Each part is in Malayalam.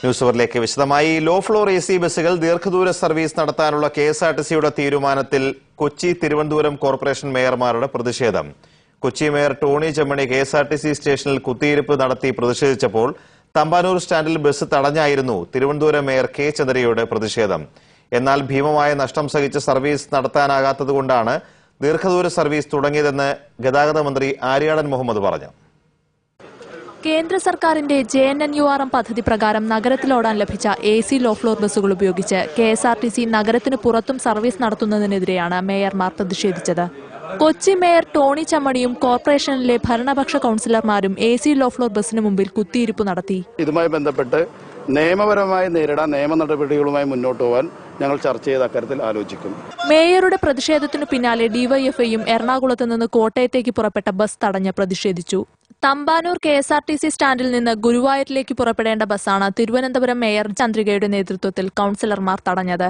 ന്യൂസ് അവറിലേക്ക് വിശദമായി. ലോ ഫ്ലോർ AC ബസ്സുകൾ ദീർഘദൂര സർവീസ് നടത്താനുള്ള KSRTCയുടെ തീരുമാനത്തിൽ കൊച്ചി തിരുവനന്തപുരം കോർപ്പറേഷൻ മേയർമാരുടെ പ്രതിഷേധം. Kochi mayor Tony Chammany KSRTC സ്റ്റേഷനിൽ കുത്തിയിരിപ്പ് നടത്തി പ്രതിഷേധിച്ചപ്പോൾ തമ്പാനൂർ സ്റ്റാൻഡിൽ ബസ് തടഞ്ഞായിരുന്നു തിരുവനന്തപുരം മേയർ K. ചന്ദ്രയുടെ പ്രതിഷേധം. എന്നാൽ ഭീമമായ നഷ്ടം സഹിച്ച് സർവീസ് നടത്താനാകാത്തതുകൊണ്ടാണ് ദീർഘദൂര സർവീസ് തുടങ്ങിയതെന്ന് ഗതാഗത മന്ത്രി ആര്യാടൻ മുഹമ്മദ് പറഞ്ഞു. കേന്ദ്ര സർക്കാരിന്റെ JNNURM പദ്ധതി പ്രകാരം നഗരത്തിലോടാൻ ലഭിച്ച AC ലോ ഫ്ലോർ ബസ്സുകൾ ഉപയോഗിച്ച് KSRTC നഗരത്തിന് പുറത്തും സർവീസ് നടത്തുന്നതിനെതിരെയാണ് മേയർമാർ പ്രതിഷേധിച്ചത്. കൊച്ചി മേയർ ടോണി ചെമ്മണിയും കോർപ്പറേഷനിലെ ഭരണപക്ഷ കൌൺസിലർമാരും AC ലോ ഫ്ലോർ ബസ്സിന് മുമ്പിൽ കുത്തിയിരിപ്പ് നടത്തി. ഇതുമായി ബന്ധപ്പെട്ട് നിയമപരമായി നേരിടാൻ നിയമ നടപടികളുമായി മുന്നോട്ട് പോകാൻ ഞങ്ങൾ ചർച്ച ചെയ്ത് അക്കാര്യത്തിൽ ആലോചിക്കും. മേയറുടെ പ്രതിഷേധത്തിനു പിന്നാലെ DYFIയും എറണാകുളത്ത് നിന്ന് കോട്ടയത്തേക്ക് പുറപ്പെട്ട ബസ് തടഞ്ഞ് പ്രതിഷേധിച്ചു. തമ്പാനൂർ KSRTC സ്റ്റാൻഡിൽ നിന്ന് ഗുരുവായൂരിലേക്ക് പുറപ്പെടേണ്ട ബസ്സാണ് തിരുവനന്തപുരം മേയർ ചന്ദ്രികയുടെ നേതൃത്വത്തിൽ കൌൺസിലർമാർ തടഞ്ഞത്.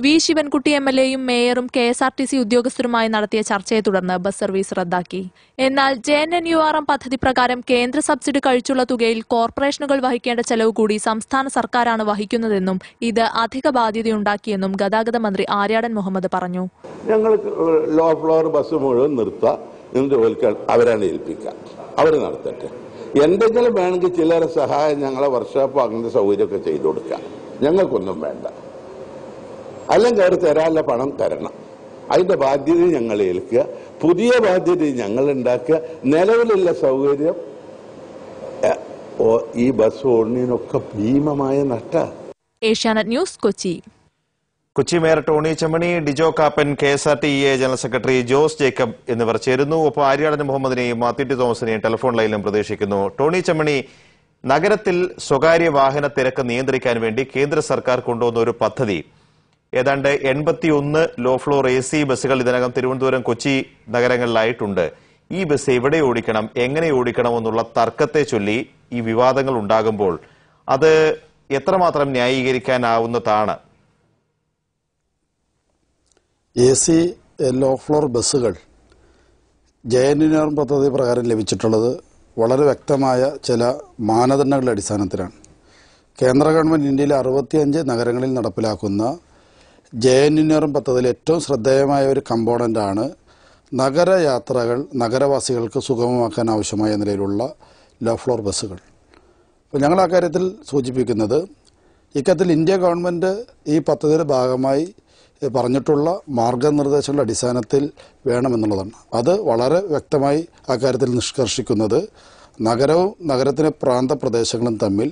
V. ശിവൻകുട്ടി MLAയും മേയറും KSRTC ഉദ്യോഗസ്ഥരുമായി നടത്തിയ ചർച്ചയെ തുടർന്ന് ബസ് സർവീസ് റദ്ദാക്കി. എന്നാൽ JNNURM പദ്ധതി പ്രകാരം കേന്ദ്ര സബ്സിഡി കഴിച്ചുള്ള തുകയിൽ കോർപ്പറേഷനുകൾ വഹിക്കേണ്ട ചെലവ് കൂടി സംസ്ഥാന സർക്കാരാണ് വഹിക്കുന്നതെന്നും ഇത് അധിക ബാധ്യതയുണ്ടാക്കിയെന്നും ഗതാഗത മന്ത്രി ആര്യാടൻ മുഹമ്മദ് പറഞ്ഞു. ഞങ്ങൾ ലോ ഫ്ലോർ ബസ് മുഴുവൻ നിർത്താം, അവരാണ് ഏൽപ്പിക്കുക, അവർ നടത്തട്ടെ. എന്തെങ്കിലും വേണമെങ്കിൽ ചിലരെ സഹായം ഞങ്ങളെ വർക്ക്ഷോപ്പ് അങ്ങനത്തെ സൗകര്യമൊക്കെ ചെയ്തു കൊടുക്കാം. ഞങ്ങൾക്കൊന്നും വേണ്ട. അല്ലെങ്കിൽ അവർ തരാനുള്ള പണം തരണം. അതിന്റെ ബാധ്യത ഞങ്ങൾ ഏൽക്കുക, പുതിയ ബാധ്യത ഞങ്ങൾ ഉണ്ടാക്കുക. നിലവിലുള്ള സൗകര്യം ഈ ബസ് ഓടുന്നതിനൊക്കെ ഭീമമായ നഷ്ടം. Asianet news, Kochi. Kochi mayor Tony Chammany, Dijo Kappan, KSRTE general secretary Jose Jacob എന്നിവർ ചേരുന്നു. ഒപ്പം ആര്യാടൻ മുഹമ്മദിനെയും മാത്യു ടി തോമസിനെയും ടെലിഫോൺ ലൈനിലും പ്രതീക്ഷിക്കുന്നു. ടോണി ചെമ്മണി, നഗരത്തിൽ സ്വകാര്യ വാഹന തിരക്ക് നിയന്ത്രിക്കാൻ വേണ്ടി കേന്ദ്ര സർക്കാർ കൊണ്ടുവന്ന ഒരു പദ്ധതി, ഏതാണ്ട് 81 ലോ ഫ്ലോർ AC ബസ്സുകൾ ഇതിനകം തിരുവനന്തപുരം, കൊച്ചി നഗരങ്ങളിലായിട്ടുണ്ട്. ഈ ബസ് എവിടെ ഓടിക്കണം, എങ്ങനെ ഓടിക്കണം എന്നുള്ള തർക്കത്തെ ചൊല്ലി ഈ വിവാദങ്ങൾ ഉണ്ടാകുമ്പോൾ അത് എത്രമാത്രം ന്യായീകരിക്കാനാവുന്നതാണ്? AC ലോ ഫ്ലോർ ബസ്സുകൾ JNNURM പദ്ധതി പ്രകാരം ലഭിച്ചിട്ടുള്ളത് വളരെ വ്യക്തമായ ചില മാനദണ്ഡങ്ങളുടെ അടിസ്ഥാനത്തിലാണ്. കേന്ദ്ര ഗവൺമെൻറ് ഇന്ത്യയിലെ 65 നഗരങ്ങളിൽ നടപ്പിലാക്കുന്ന JNNURM പദ്ധതിയിൽ ഏറ്റവും ശ്രദ്ധേയമായ ഒരു കമ്പോണൻ്റാണ് നഗരയാത്രകൾ നഗരവാസികൾക്ക് സുഗമമാക്കാൻ ആവശ്യമായ നിലയിലുള്ള ലോ ഫ്ലോർ ബസ്സുകൾ. അപ്പോൾ ഞങ്ങൾ ആ കാര്യത്തിൽ സൂചിപ്പിക്കുന്നത്, ഇക്കാര്യത്തിൽ ഇന്ത്യ ഗവൺമെൻറ് ഈ പദ്ധതിയുടെ ഭാഗമായി പറഞ്ഞിട്ടുള്ള മാർഗനിർദ്ദേശങ്ങളുടെ അടിസ്ഥാനത്തിൽ വേണമെന്നുള്ളതാണ്. അത് വളരെ വ്യക്തമായി അക്കാര്യത്തിൽ നിഷ്കർഷിക്കുന്നത് നഗരവും നഗരത്തിലെ പ്രാന്തപ്രദേശങ്ങളും തമ്മിൽ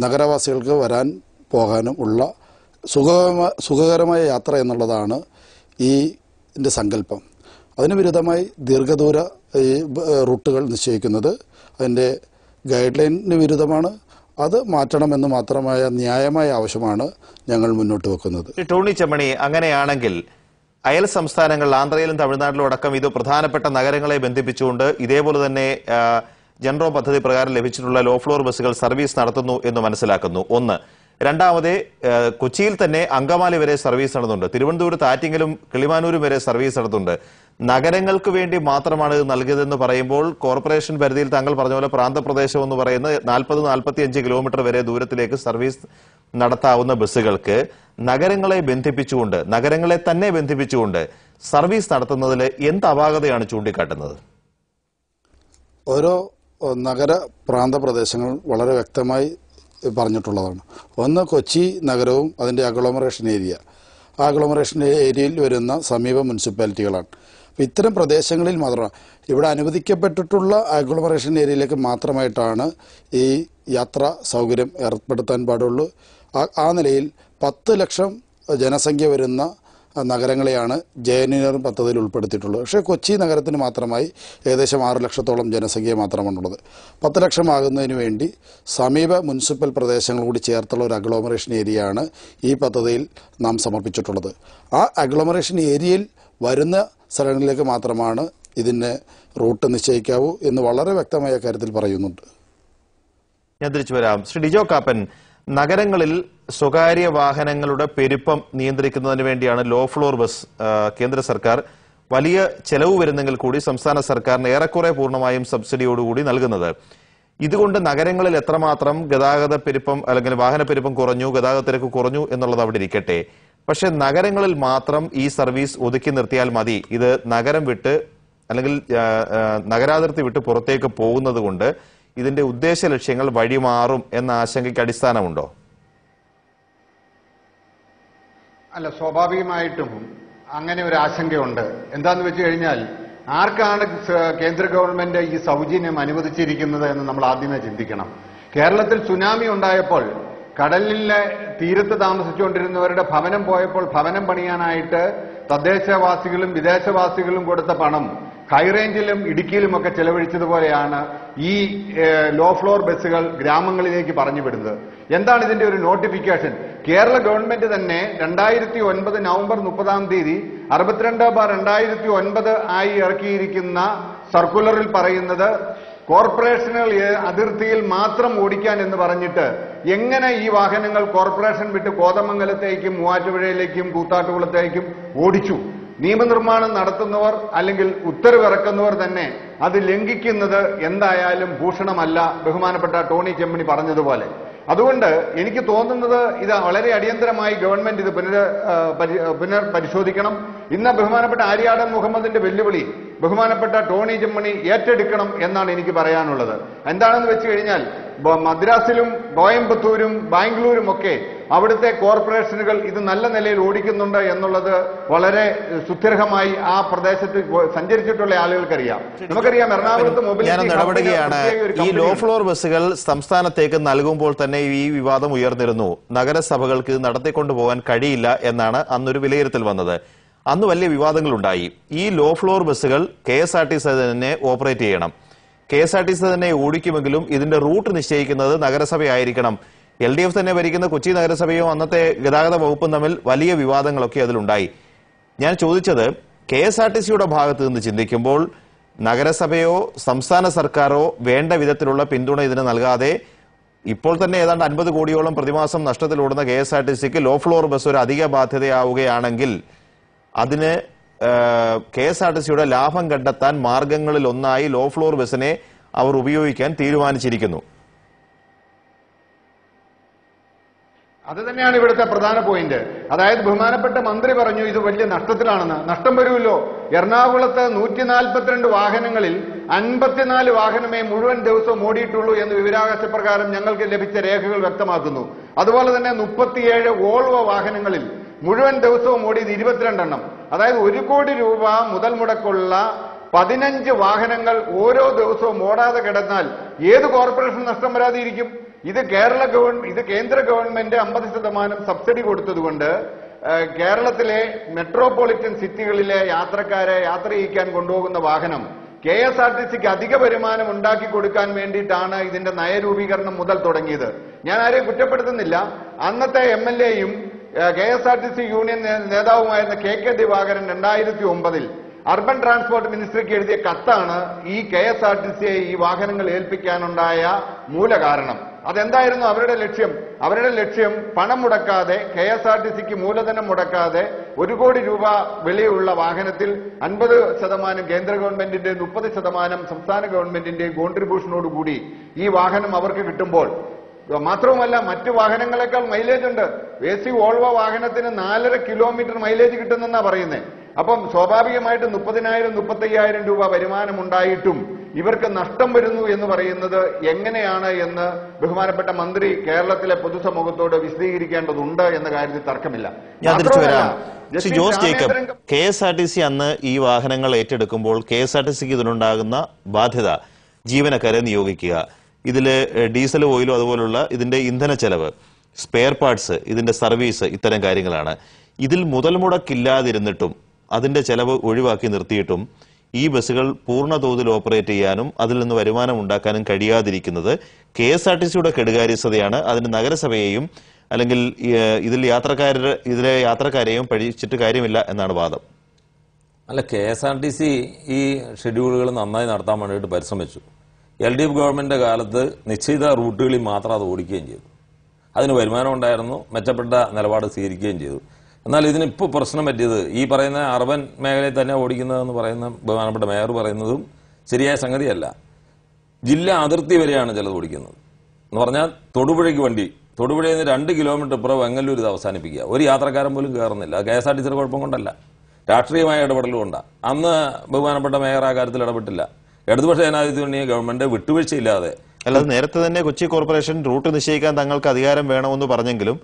നഗരവാസികൾക്ക് വരാൻ പോകാനും ഉള്ള സുഖകരമായ യാത്ര എന്നുള്ളതാണ് ഇതിൻ്റെ സങ്കല്പം. അതിന് വിരുദ്ധമായി ദീർഘദൂര റൂട്ടുകൾ നിശ്ചയിക്കുന്നത് അതിൻ്റെ ഗൈഡ് ലൈനിന് വിരുദ്ധമാണ്. അത് മാറ്റണമെന്ന് മാത്രമായ ന്യായമായ ആവശ്യമാണ് ഞങ്ങൾ മുന്നോട്ട് വെക്കുന്നത്. ടോണി ചെമ്മണി, അങ്ങനെയാണെങ്കിൽ അയൽ സംസ്ഥാനങ്ങൾ ആന്ധ്രയിലും തമിഴ്നാട്ടിലും അടക്കം ഇത് പ്രധാനപ്പെട്ട നഗരങ്ങളെ ബന്ധിപ്പിച്ചുകൊണ്ട് ഇതേപോലെ തന്നെ ജൻറോ പദ്ധതി പ്രകാരം ലഭിച്ചിട്ടുള്ള ലോ ഫ്ലോർ ബസ്സുകൾ സർവീസ് നടത്തുന്നു എന്ന് മനസ്സിലാക്കുന്നു. ഒന്ന്. രണ്ടാമത്, കൊച്ചിയിൽ തന്നെ അങ്കമാലി വരെ സർവീസ് നടത്തുന്നുണ്ട്. തിരുവനന്തപുരത്ത് ആറ്റിങ്ങലും കിളിമാനൂരും വരെ സർവീസ് നടത്തുന്നുണ്ട്. നഗരങ്ങൾക്ക് വേണ്ടി മാത്രമാണ് ഇത് നൽകിയതെന്ന് പറയുമ്പോൾ കോർപ്പറേഷൻ പരിധിയിൽ താങ്കൾ പറഞ്ഞ പോലെ പ്രാന്തപ്രദേശം എന്ന് പറയുന്നത് 40-45 കിലോമീറ്റർ വരെ ദൂരത്തിലേക്ക് സർവീസ് നടത്താവുന്ന ബസ്സുകൾക്ക് നഗരങ്ങളെ ബന്ധിപ്പിച്ചുകൊണ്ട്, നഗരങ്ങളെ തന്നെ ബന്ധിപ്പിച്ചുകൊണ്ട് സർവീസ് നടത്തുന്നതിൽ എന്ത് അപാകതയാണ് ചൂണ്ടിക്കാട്ടുന്നത്? ഓരോ നഗര പ്രാന്തപ്രദേശങ്ങൾ വളരെ വ്യക്തമായി പറഞ്ഞിട്ടുള്ളതാണ്. ഒന്ന്, കൊച്ചി നഗരവും അതിൻ്റെ അഗ്ലോമറേഷൻ ഏരിയ. ആ അഗ്ലോമറേഷൻ ഏരിയയിൽ വരുന്ന സമീപ മുനിസിപ്പാലിറ്റികളാണ്. അപ്പോൾ ഇത്തരം പ്രദേശങ്ങളിൽ മാത്രമാണ് ഇവിടെ അനുവദിക്കപ്പെട്ടിട്ടുള്ള അഗ്ലോമറേഷൻ ഏരിയയിലേക്ക് മാത്രമായിട്ടാണ് ഈ യാത്രാ സൗകര്യം ഏർപ്പെടുത്താൻ പാടുള്ളൂ. ആ നിലയിൽ 10 ലക്ഷം ജനസംഖ്യ വരുന്ന നഗരങ്ങളെയാണ് JNNURM പദ്ധതിയിൽ ഉൾപ്പെടുത്തിയിട്ടുള്ളത്. പക്ഷേ കൊച്ചി നഗരത്തിന് മാത്രമായി ഏകദേശം 6 ലക്ഷത്തോളം ജനസംഖ്യ മാത്രമാണുള്ളത്. 10 ലക്ഷമാകുന്നതിന് വേണ്ടി സമീപ മുനിസിപ്പൽ പ്രദേശങ്ങൾ കൂടി ചേർത്തുള്ള ഒരു അഗ്ലോമറേഷൻ ഏരിയയാണ് ഈ പദ്ധതിയിൽ നാം സമർപ്പിച്ചിട്ടുള്ളത്. ആ അഗ്ലോമറേഷൻ ഏരിയയിൽ വരുന്ന സ്ഥലങ്ങളിലേക്ക് മാത്രമാണ് ഇതിന് റൂട്ട് നിശ്ചയിക്കാവൂ എന്ന് വളരെ വ്യക്തമായ കാര്യത്തിൽ പറയുന്നുണ്ട്. ഞാൻ തിരിച്ചു വരാം. ശ്രീ ഡിജോ കാപ്പൻ, നഗരങ്ങളിൽ സ്വകാര്യ വാഹനങ്ങളുടെ പെരുപ്പം നിയന്ത്രിക്കുന്നതിന് വേണ്ടിയാണ് ലോ ഫ്ലോർ ബസ് കേന്ദ്ര സർക്കാർ വലിയ ചെലവ് വരുന്നെങ്കിൽ കൂടി സംസ്ഥാന സർക്കാരിന് ഏറെക്കുറെ പൂർണ്ണമായും സബ്സിഡിയോടുകൂടി നൽകുന്നത്. ഇതുകൊണ്ട് നഗരങ്ങളിൽ എത്രമാത്രം ഗതാഗത പെരുപ്പം അല്ലെങ്കിൽ വാഹനപ്പെരുപ്പം കുറഞ്ഞു, ഗതാഗത തിരക്ക് കുറഞ്ഞു എന്നുള്ളത് അവിടെ ഇരിക്കട്ടെ. പക്ഷെ നഗരങ്ങളിൽ മാത്രം ഈ സർവീസ് ഒതുക്കി നിർത്തിയാൽ മതി, ഇത് നഗരം വിട്ട് അല്ലെങ്കിൽ നഗരാതിർത്തി വിട്ട് പുറത്തേക്ക് പോകുന്നത് കൊണ്ട് ഇതിന്റെ ഉദ്ദേശ ലക്ഷ്യങ്ങൾ വഴിമാറും എന്ന ആശങ്കയ്ക്ക് അടിസ്ഥാനമുണ്ടോ? അല്ല, സ്വാഭാവികമായിട്ടും അങ്ങനെ ഒരു ആശങ്കയുണ്ട്. എന്താന്ന് വെച്ച് കഴിഞ്ഞാൽ ആർക്കാണ് കേന്ദ്ര ഗവൺമെന്റ് ഈ സൗജന്യം അനുവദിച്ചിരിക്കുന്നത് എന്ന് നമ്മൾ ആദ്യമേ ചിന്തിക്കണം. കേരളത്തിൽ സുനാമി ഉണ്ടായപ്പോൾ കടലിലെ തീരത്ത് താമസിച്ചുകൊണ്ടിരുന്നവരുടെ ഭവനം പോയപ്പോൾ ഭവനം പണിയാനായിട്ട് തദ്ദേശവാസികളും വിദേശവാസികളും കൊടുത്ത പണം ഹൈറേഞ്ചിലും ഇടുക്കിയിലുമൊക്കെ ചെലവഴിച്ചതുപോലെയാണ് ഈ ലോ ഫ്ലോർ ബസ്സുകൾ ഗ്രാമങ്ങളിലേക്ക് പറഞ്ഞു വിടുന്നത്. എന്താണ് ഇതിന്റെ ഒരു നോട്ടിഫിക്കേഷൻ? കേരള ഗവൺമെന്റ് തന്നെ 2009 നവംബർ 30 62/2009 ആയി ഇറക്കിയിരിക്കുന്ന സർക്കുലറിൽ പറയുന്നത് കോർപ്പറേഷനുകൾ അതിർത്തിയിൽ മാത്രം ഓടിക്കാൻ എന്ന് പറഞ്ഞിട്ട് എങ്ങനെ ഈ വാഹനങ്ങൾ കോർപ്പറേഷൻ വിട്ട് കോതമംഗലത്തേക്കും മൂവാറ്റുപുഴയിലേക്കും കൂത്താട്ടുകുളത്തേക്കും ഓടിച്ചു? നിയമനിർമ്മാണം നടത്തുന്നവർ അല്ലെങ്കിൽ ഉത്തരവിറക്കുന്നവർ തന്നെ അത് ലംഘിക്കുന്നത് എന്തായാലും ഭൂഷണമല്ല, ബഹുമാനപ്പെട്ട ടോണി ചെമ്മണി പറഞ്ഞതുപോലെ. അതുകൊണ്ട് എനിക്ക് തോന്നുന്നത് ഇത് വളരെ അടിയന്തരമായി ഗവൺമെന്റ് ഇത് പുനർപരിശോധിക്കണം. ഇന്ന് ബഹുമാനപ്പെട്ട ആര്യാടൻ മുഹമ്മദിന്റെ വെല്ലുവിളി ബഹുമാനപ്പെട്ട ടോണി ചെമ്മണി ഏറ്റെടുക്കണം എന്നാണ് എനിക്ക് പറയാനുള്ളത്. എന്താണെന്ന് വെച്ച് കഴിഞ്ഞാൽ മദ്രാസിലും കോയമ്പത്തൂരും ബാംഗ്ലൂരും ഒക്കെ അവിടുത്തെ കോർപ്പറേഷനുകൾ ഇത് നല്ല നിലയിൽ ഓടിക്കുന്നുണ്ട് എന്നുള്ളത് വളരെ സുദീർഘമായി ആ പ്രദേശത്ത് സഞ്ചരിച്ചിട്ടുള്ള ആളുകൾക്കറിയാം. നമുക്കറിയാം എറണാകുളത്ത് ഇടപെടുകയാണ്. ഈ ലോ ഫ്ലോർ ബസ്സുകൾ സംസ്ഥാനത്തേക്ക് നൽകുമ്പോൾ തന്നെ ഈ വിവാദം ഉയർന്നിരുന്നു. നഗരസഭകൾക്ക് ഇത് നടത്തിക്കൊണ്ടുപോകാൻ കഴിയില്ല എന്നാണ് അന്നൊരു വിലയിരുത്തൽ വന്നത്. അന്ന് വലിയ വിവാദങ്ങളുണ്ടായി. ഈ ലോ ഫ്ലോർ ബസ്സുകൾ KSRTC തന്നെ ഓപ്പറേറ്റ് ചെയ്യണം, KSRTC തന്നെ ഓടിക്കുമെങ്കിലും ഇതിന്റെ റൂട്ട് നിശ്ചയിക്കുന്നത് നഗരസഭയായിരിക്കണം. LDF തന്നെ ഭരിക്കുന്ന കൊച്ചി നഗരസഭയും അന്നത്തെ ഗതാഗത വകുപ്പും തമ്മിൽ വലിയ വിവാദങ്ങളൊക്കെ അതിലുണ്ടായി. ഞാൻ ചോദിച്ചത്, KSRTCയുടെ ഭാഗത്ത് നിന്ന് ചിന്തിക്കുമ്പോൾ നഗരസഭയോ സംസ്ഥാന സർക്കാരോ വേണ്ട വിധത്തിലുള്ള പിന്തുണ ഇതിന് നൽകാതെ ഇപ്പോൾ തന്നെ ഏതാണ്ട് 50 കോടിയോളം പ്രതിമാസം നഷ്ടത്തിലോടുന്ന KSRTCക്ക് ലോ ഫ്ലോർ ബസ് ഒരു അധിക ബാധ്യതയാവുകയാണെങ്കിൽ അതിന് KSRTCയുടെ ലാഭം കണ്ടെത്താൻ മാർഗങ്ങളിൽ ഒന്നായി ലോ ഫ്ലോർ ബസിനെ അവർ ഉപയോഗിക്കാൻ തീരുമാനിച്ചിരിക്കുന്നു. അത് തന്നെയാണ് ഇവിടുത്തെ പ്രധാന പോയിന്റ്. അതായത് ബഹുമാനപ്പെട്ട മന്ത്രി പറഞ്ഞു ഇത് വലിയ നഷ്ടത്തിലാണെന്ന്. നഷ്ടം വരുമല്ലോ. എറണാകുളത്ത് 142 വാഹനങ്ങളിൽ 54 വാഹനമേ മുഴുവൻ ദിവസവും ഓടിയിട്ടുള്ളൂ എന്ന് വിവരാവകാശ പ്രകാരം ഞങ്ങൾക്ക് ലഭിച്ച രേഖകൾ വ്യക്തമാക്കുന്നു. അതുപോലെ തന്നെ 37 വോൾവോ വാഹനങ്ങളിൽ മുഴുവൻ ദിവസവും ഓടിയത് 22 എണ്ണം. അതായത് 1 കോടി രൂപ മുതൽ മുടക്കുള്ള 15 വാഹനങ്ങൾ ഓരോ ദിവസവും ഓടാതെ കിടന്നാൽ ഏത് കോർപ്പറേഷൻ നഷ്ടം വരാതിരിക്കും? ഇത് കേന്ദ്ര ഗവൺമെന്റ് 50% സബ്സിഡി കൊടുത്തതുകൊണ്ട് കേരളത്തിലെ മെട്രോപൊളിറ്റൻ സിറ്റികളിലെ യാത്രക്കാരെ യാത്ര ചെയ്യിക്കാൻ കൊണ്ടുപോകുന്ന വാഹനം KSRTCക്ക് അധിക വരുമാനം ഉണ്ടാക്കി കൊടുക്കാൻ വേണ്ടിയിട്ടാണ് ഇതിന്റെ നയരൂപീകരണം മുതൽ തുടങ്ങിയത്. ഞാൻ ആരെയും കുറ്റപ്പെടുത്തുന്നില്ല. അന്നത്തെ MLAയും KSRTC യൂണിയൻ നേതാവുമായിരുന്ന KK ദിവാകരൻ 2009 അർബൻ ട്രാൻസ്പോർട്ട് മിനിസ്ട്രിക്ക് എഴുതിയ കത്താണ് ഈ KSRTCയെ ഈ വാഹനങ്ങൾ ഏൽപ്പിക്കാനുണ്ടായ മൂല കാരണം. അതെന്തായിരുന്നു അവരുടെ ലക്ഷ്യം? അവരുടെ ലക്ഷ്യം പണം മുടക്കാതെ, KSRTCക്ക് മൂലധനം മുടക്കാതെ 1 കോടി രൂപ വിലയുള്ള വാഹനത്തിൽ 50% കേന്ദ്ര ഗവൺമെന്റിന്റെ 30% സംസ്ഥാന ഗവൺമെന്റിന്റെ കോൺട്രിബ്യൂഷനോടുകൂടി ഈ വാഹനം അവർക്ക് കിട്ടുമ്പോൾ, മാത്രവുമല്ല മറ്റു വാഹനങ്ങളെക്കാൾ മൈലേജ് ഉണ്ട്. AC വോൾവോ വാഹനത്തിന് 4.5 കിലോമീറ്റർ മൈലേജ് കിട്ടുന്നെന്നാ പറയുന്നത്. അപ്പം സ്വാഭാവികമായിട്ട് 30,000-35,000 രൂപ വരുമാനം ഉണ്ടായിട്ടും ഇവർക്ക് നഷ്ടം വരുന്നു എന്ന് പറയുന്നത് എങ്ങനെയാണ് എന്ന് ബഹുമാനപ്പെട്ട മന്ത്രി കേരളത്തിലെ പൊതുസമൂഹത്തോട് വിശദീകരിക്കേണ്ടതുണ്ട് എന്ന കാര്യത്തിൽ തർക്കമില്ല. ജോസ് ജേക്കബ്, KSRTC അന്ന് ഈ വാഹനങ്ങൾ ഏറ്റെടുക്കുമ്പോൾ KSRTCക്ക് ഇതിനുണ്ടാകുന്ന ബാധ്യത ജീവനക്കാരെ നിയോഗിക്കുക, ഇതില് ഡീസൽ ഓയിലും അതുപോലുള്ള ഇതിന്റെ ഇന്ധന ചെലവ്, സ്പെയർ പാർട്സ്, ഇതിന്റെ സർവീസ്, ഇത്തരം കാര്യങ്ങളാണ്. ഇതിൽ മുതൽ മുടക്കില്ലാതിരുന്നിട്ടും അതിന്റെ ചെലവ് ഒഴിവാക്കി നിർത്തിയിട്ടും ഈ ബസ്സുകൾ പൂർണ്ണ തോതിൽ ഓപ്പറേറ്റ് ചെയ്യാനും അതിൽ നിന്ന് വരുമാനം ഉണ്ടാക്കാനും കഴിയാതിരിക്കുന്നത് KSRTCയുടെ കെടുകാര്യസ്ഥതയാണ്. അതിന് നഗരസഭയെയും അല്ലെങ്കിൽ ഇതിലെ യാത്രക്കാരെയും പഴിച്ചിട്ട് കാര്യമില്ല എന്നാണ് വാദം. അല്ല, KSRTC ഈ ഷെഡ്യൂളുകൾ നന്നായി നടത്താൻ വേണ്ടിയിട്ട് പരിശ്രമിച്ചു. LDF ഗവൺമെന്റിന്റെ കാലത്ത് നിശ്ചിത റൂട്ടുകളിൽ മാത്രം അത് ഓടിക്കുകയും ചെയ്തു. അതിന് വരുമാനം ഉണ്ടായിരുന്നു, മെച്ചപ്പെട്ട നിലപാട് സ്വീകരിക്കുകയും ചെയ്തു. എന്നാൽ ഇതിനിപ്പോൾ പ്രശ്നം പറ്റിയത് ഈ പറയുന്ന അർബൻ മേഖലയിൽ തന്നെ ഓടിക്കുന്നതെന്ന് പറയുന്ന ബഹുമാനപ്പെട്ട മേയർ പറയുന്നതും ശരിയായ സംഗതിയല്ല. ജില്ലാ അതിർത്തി വരെയാണ് ചിലത് ഓടിക്കുന്നത്. എന്ന് പറഞ്ഞാൽ തൊടുപുഴയ്ക്ക് വണ്ടി, തൊടുപുഴയിൽ നിന്ന് 2 കിലോമീറ്റർ ഇപ്പുറം വെങ്ങല്ലൂർ ഇത് അവസാനിപ്പിക്കുക. ഒരു യാത്രക്കാരൻ പോലും കയറുന്നില്ല. KSRTC കുഴപ്പം കൊണ്ടല്ല, രാഷ്ട്രീയമായ ഇടപെടലും ഉണ്ട്. അന്ന് ബഹുമാനപ്പെട്ട മേയർ ആ കാര്യത്തിൽ ഇടപെട്ടില്ല. ഇടതുപക്ഷ ജനാധിപത്യ ഗവൺമെന്റ് വിട്ടുവീഴ്ചയില്ലാതെ. അല്ലാതെ നേരത്തെ തന്നെ കൊച്ചി കോർപ്പറേഷൻ റൂട്ട് നിശ്ചയിക്കാൻ തങ്ങൾക്ക് അധികാരം വേണമെന്ന് പറഞ്ഞെങ്കിലും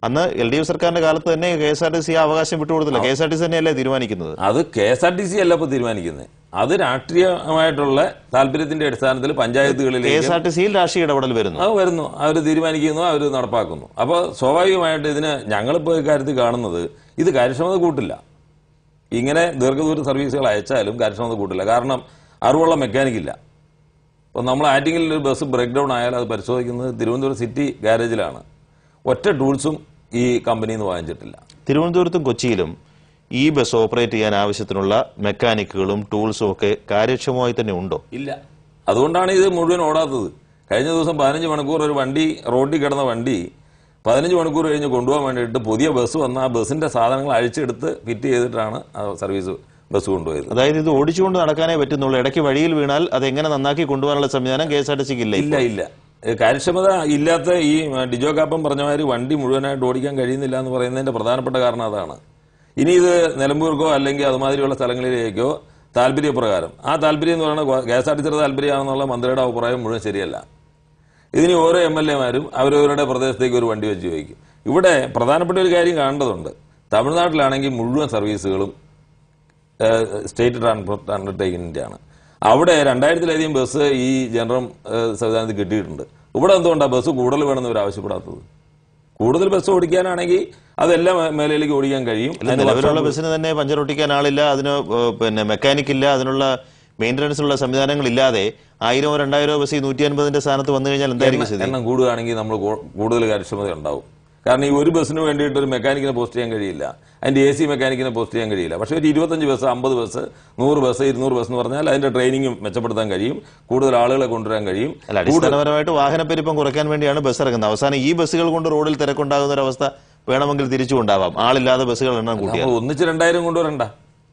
അന്ന് LDF സർക്കാരിന്റെ കാലത്ത് തന്നെ KSRTC ആ അവകാശം വിട്ടുകൊടുത്തില്ല. KSRTC തന്നെയല്ലേ തീരുമാനിക്കുന്നത്? അത് KSRTC അല്ല ഇപ്പോൾ തീരുമാനിക്കുന്നത്. അത് രാഷ്ട്രീയമായിട്ടുള്ള താല്പര്യത്തിന്റെ അടിസ്ഥാനത്തിൽ പഞ്ചായത്തുകളിൽ KSRTCയിൽ രാഷ്ട്രീയ ഇടപെടൽ വരുന്നു. അവർ തീരുമാനിക്കുന്നു, അവർ നടപ്പാക്കുന്നു. അപ്പോൾ സ്വാഭാവികമായിട്ട് ഇതിന് ഞങ്ങളിപ്പോൾ ഇക്കാര്യത്തിൽ കാണുന്നത് ഇത് കാര്യക്ഷമത കൂട്ടില്ല. ഇങ്ങനെ ദീർഘദൂര സർവീസുകൾ അയച്ചാലും കാര്യക്ഷമത കൂട്ടില്ല. കാരണം അറിവുള്ള മെക്കാനിക്കില്ല. ഇപ്പോൾ നമ്മൾ ആറ്റിങ്ങിൽ ഒരു ബസ് ബ്രേക്ക് ഡൗൺ ആയാൽ അത് പരിശോധിക്കുന്നത് തിരുവനന്തപുരം സിറ്റി ഗാരേജിലാണ്. ഒറ്റ ടൂൾസും ഈ കമ്പനിയിൽ നിന്ന് വാങ്ങിച്ചിട്ടില്ല. തിരുവനന്തപുരത്തും കൊച്ചിയിലും ഈ ബസ് ഓപ്പറേറ്റ് ചെയ്യാൻ ആവശ്യത്തിനുള്ള മെക്കാനിക്കുകളും ടൂൾസും ഒക്കെ കാര്യക്ഷമമായി തന്നെ ഉണ്ടോ? ഇല്ല. അതുകൊണ്ടാണ് ഇത് മുഴുവൻ ഓടാത്തത്. കഴിഞ്ഞ ദിവസം 15 മണിക്കൂർ ഒരു വണ്ടി, റോഡിൽ കിടന്ന വണ്ടി 15 മണിക്കൂർ കഴിഞ്ഞ് കൊണ്ടുപോകാൻ വേണ്ടിയിട്ട് പുതിയ ബസ് വന്ന ആ ബസ്സിന്റെ സാധനങ്ങൾ അഴിച്ചെടുത്ത് ഫിറ്റ് ചെയ്തിട്ടാണ് സർവീസ് ബസ് കൊണ്ടുപോയത്. അതായത് ഇത് ഓടിച്ചുകൊണ്ട് നടക്കാനേ പറ്റുന്നുള്ളൂ. ഇടയ്ക്ക് വഴിയിൽ വീണാൽ അത് എങ്ങനെ നന്നാക്കി കൊണ്ടുപോകാനുള്ള സംവിധാനം KSRTCക്ക് ഇല്ല. കാര്യക്ഷമത ഇല്ലാത്ത ഈ ഡിജോ കാപ്പം പറഞ്ഞ മാതിരി വണ്ടി മുഴുവനായിട്ട് ഓടിക്കാൻ കഴിയുന്നില്ല എന്ന് പറയുന്നതിന്റെ പ്രധാനപ്പെട്ട കാരണം അതാണ്. ഇനി ഇത് നിലമ്പൂർക്കോ അല്ലെങ്കിൽ അതുമാതിരിയുള്ള സ്ഥലങ്ങളിലേക്കോ താല്പര്യപ്രകാരം, ആ താല്പര്യം എന്ന് പറയുന്നത് KSRTCയുടെ താല്പര്യമാണെന്നുള്ള മന്ത്രിയുടെ അഭിപ്രായം മുഴുവൻ ശരിയല്ല. ഇതിന് ഓരോ MLA മാരും അവരവരുടെ പ്രദേശത്തേക്ക് ഒരു വണ്ടി വെച്ച് ചോദിക്കും. ഇവിടെ പ്രധാനപ്പെട്ട ഒരു കാര്യം കാണേണ്ടതുണ്ട്. തമിഴ്നാട്ടിലാണെങ്കിൽ മുഴുവൻ സർവീസുകളും സ്റ്റേറ്റ് ട്രാൻസ്പോർട്ട് അണ്ടർടേക്കിങ്ങിന്റെ ആണ്. അവിടെ 2000-ലധികം ബസ് ഈ ജനറൽ സംവിധാനത്തിൽ കിട്ടിയിട്ടുണ്ട്. ഇവിടെ എന്തുകൊണ്ടാണ് ബസ് കൂടുതൽ വേണമെന്ന് ഇവർ ആവശ്യപ്പെടാത്തത്? കൂടുതൽ ബസ് ഓടിക്കാനാണെങ്കിൽ അതെല്ലാം മേഖലയിലേക്ക് ഓടിക്കാൻ കഴിയും. നിലവിലുള്ള ബസ്സിന് തന്നെ പഞ്ചർ ഒട്ടിക്കാൻ ആളില്ല, അതിന് മെക്കാനിക് ഇല്ല, അതിനുള്ള മെയിൻ്റനൻസിനുള്ള സംവിധാനങ്ങളില്ലാതെ 1000-ഓ 2000-ഓ ബസ് 150ന്റെ സ്ഥാനത്ത് വന്നു കഴിഞ്ഞാൽ എന്തായിരിക്കും സ്ഥിതി? എണ്ണം കൂടുകയാണെങ്കിൽ നമ്മൾ കൂടുതൽ കാര്യക്ഷമത ഉണ്ടാവും. കാരണം ഈ ഒരു ബസ്സിന് വേണ്ടിയിട്ട് ഒരു മെക്കാനിക്കിനെ പോസ്റ്റ് ചെയ്യാൻ കഴിയില്ല, അതിന്റെ AC മെക്കാനിക്കിനെ പോസ്റ്റ് ചെയ്യാൻ കഴിയില്ല. പക്ഷേ ഒരു 25 ബസ്, 50 ബസ്, 100 ബസ്, 200 ബസ് എന്ന് പറഞ്ഞാൽ അതിന്റെ ട്രെയിനിങ്ങും മെച്ചപ്പെടുത്താൻ കഴിയും, കൂടുതൽ ആളുകളെ കൊണ്ടുവരാൻ കഴിയും. അടിസ്ഥാനപരമായിട്ട് വാഹനപ്പെരുപ്പം കുറയ്ക്കാൻ വേണ്ടിയാണ് ബസ് ഇറങ്ങുന്നത്. അവസാനം ഈ ബസ്സുകൾ കൊണ്ട് റോഡിൽ തിരക്കുണ്ടാകുന്ന ഒരു അവസ്ഥ വേണമെങ്കിൽ തിരിച്ചുണ്ടാവാം. ആളില്ലാതെ ബസ്സുകൾ എണ്ണം കൂട്ടിയാൽ ഒന്നിച്ച് 2000 കൊണ്ടുവരണ്ട.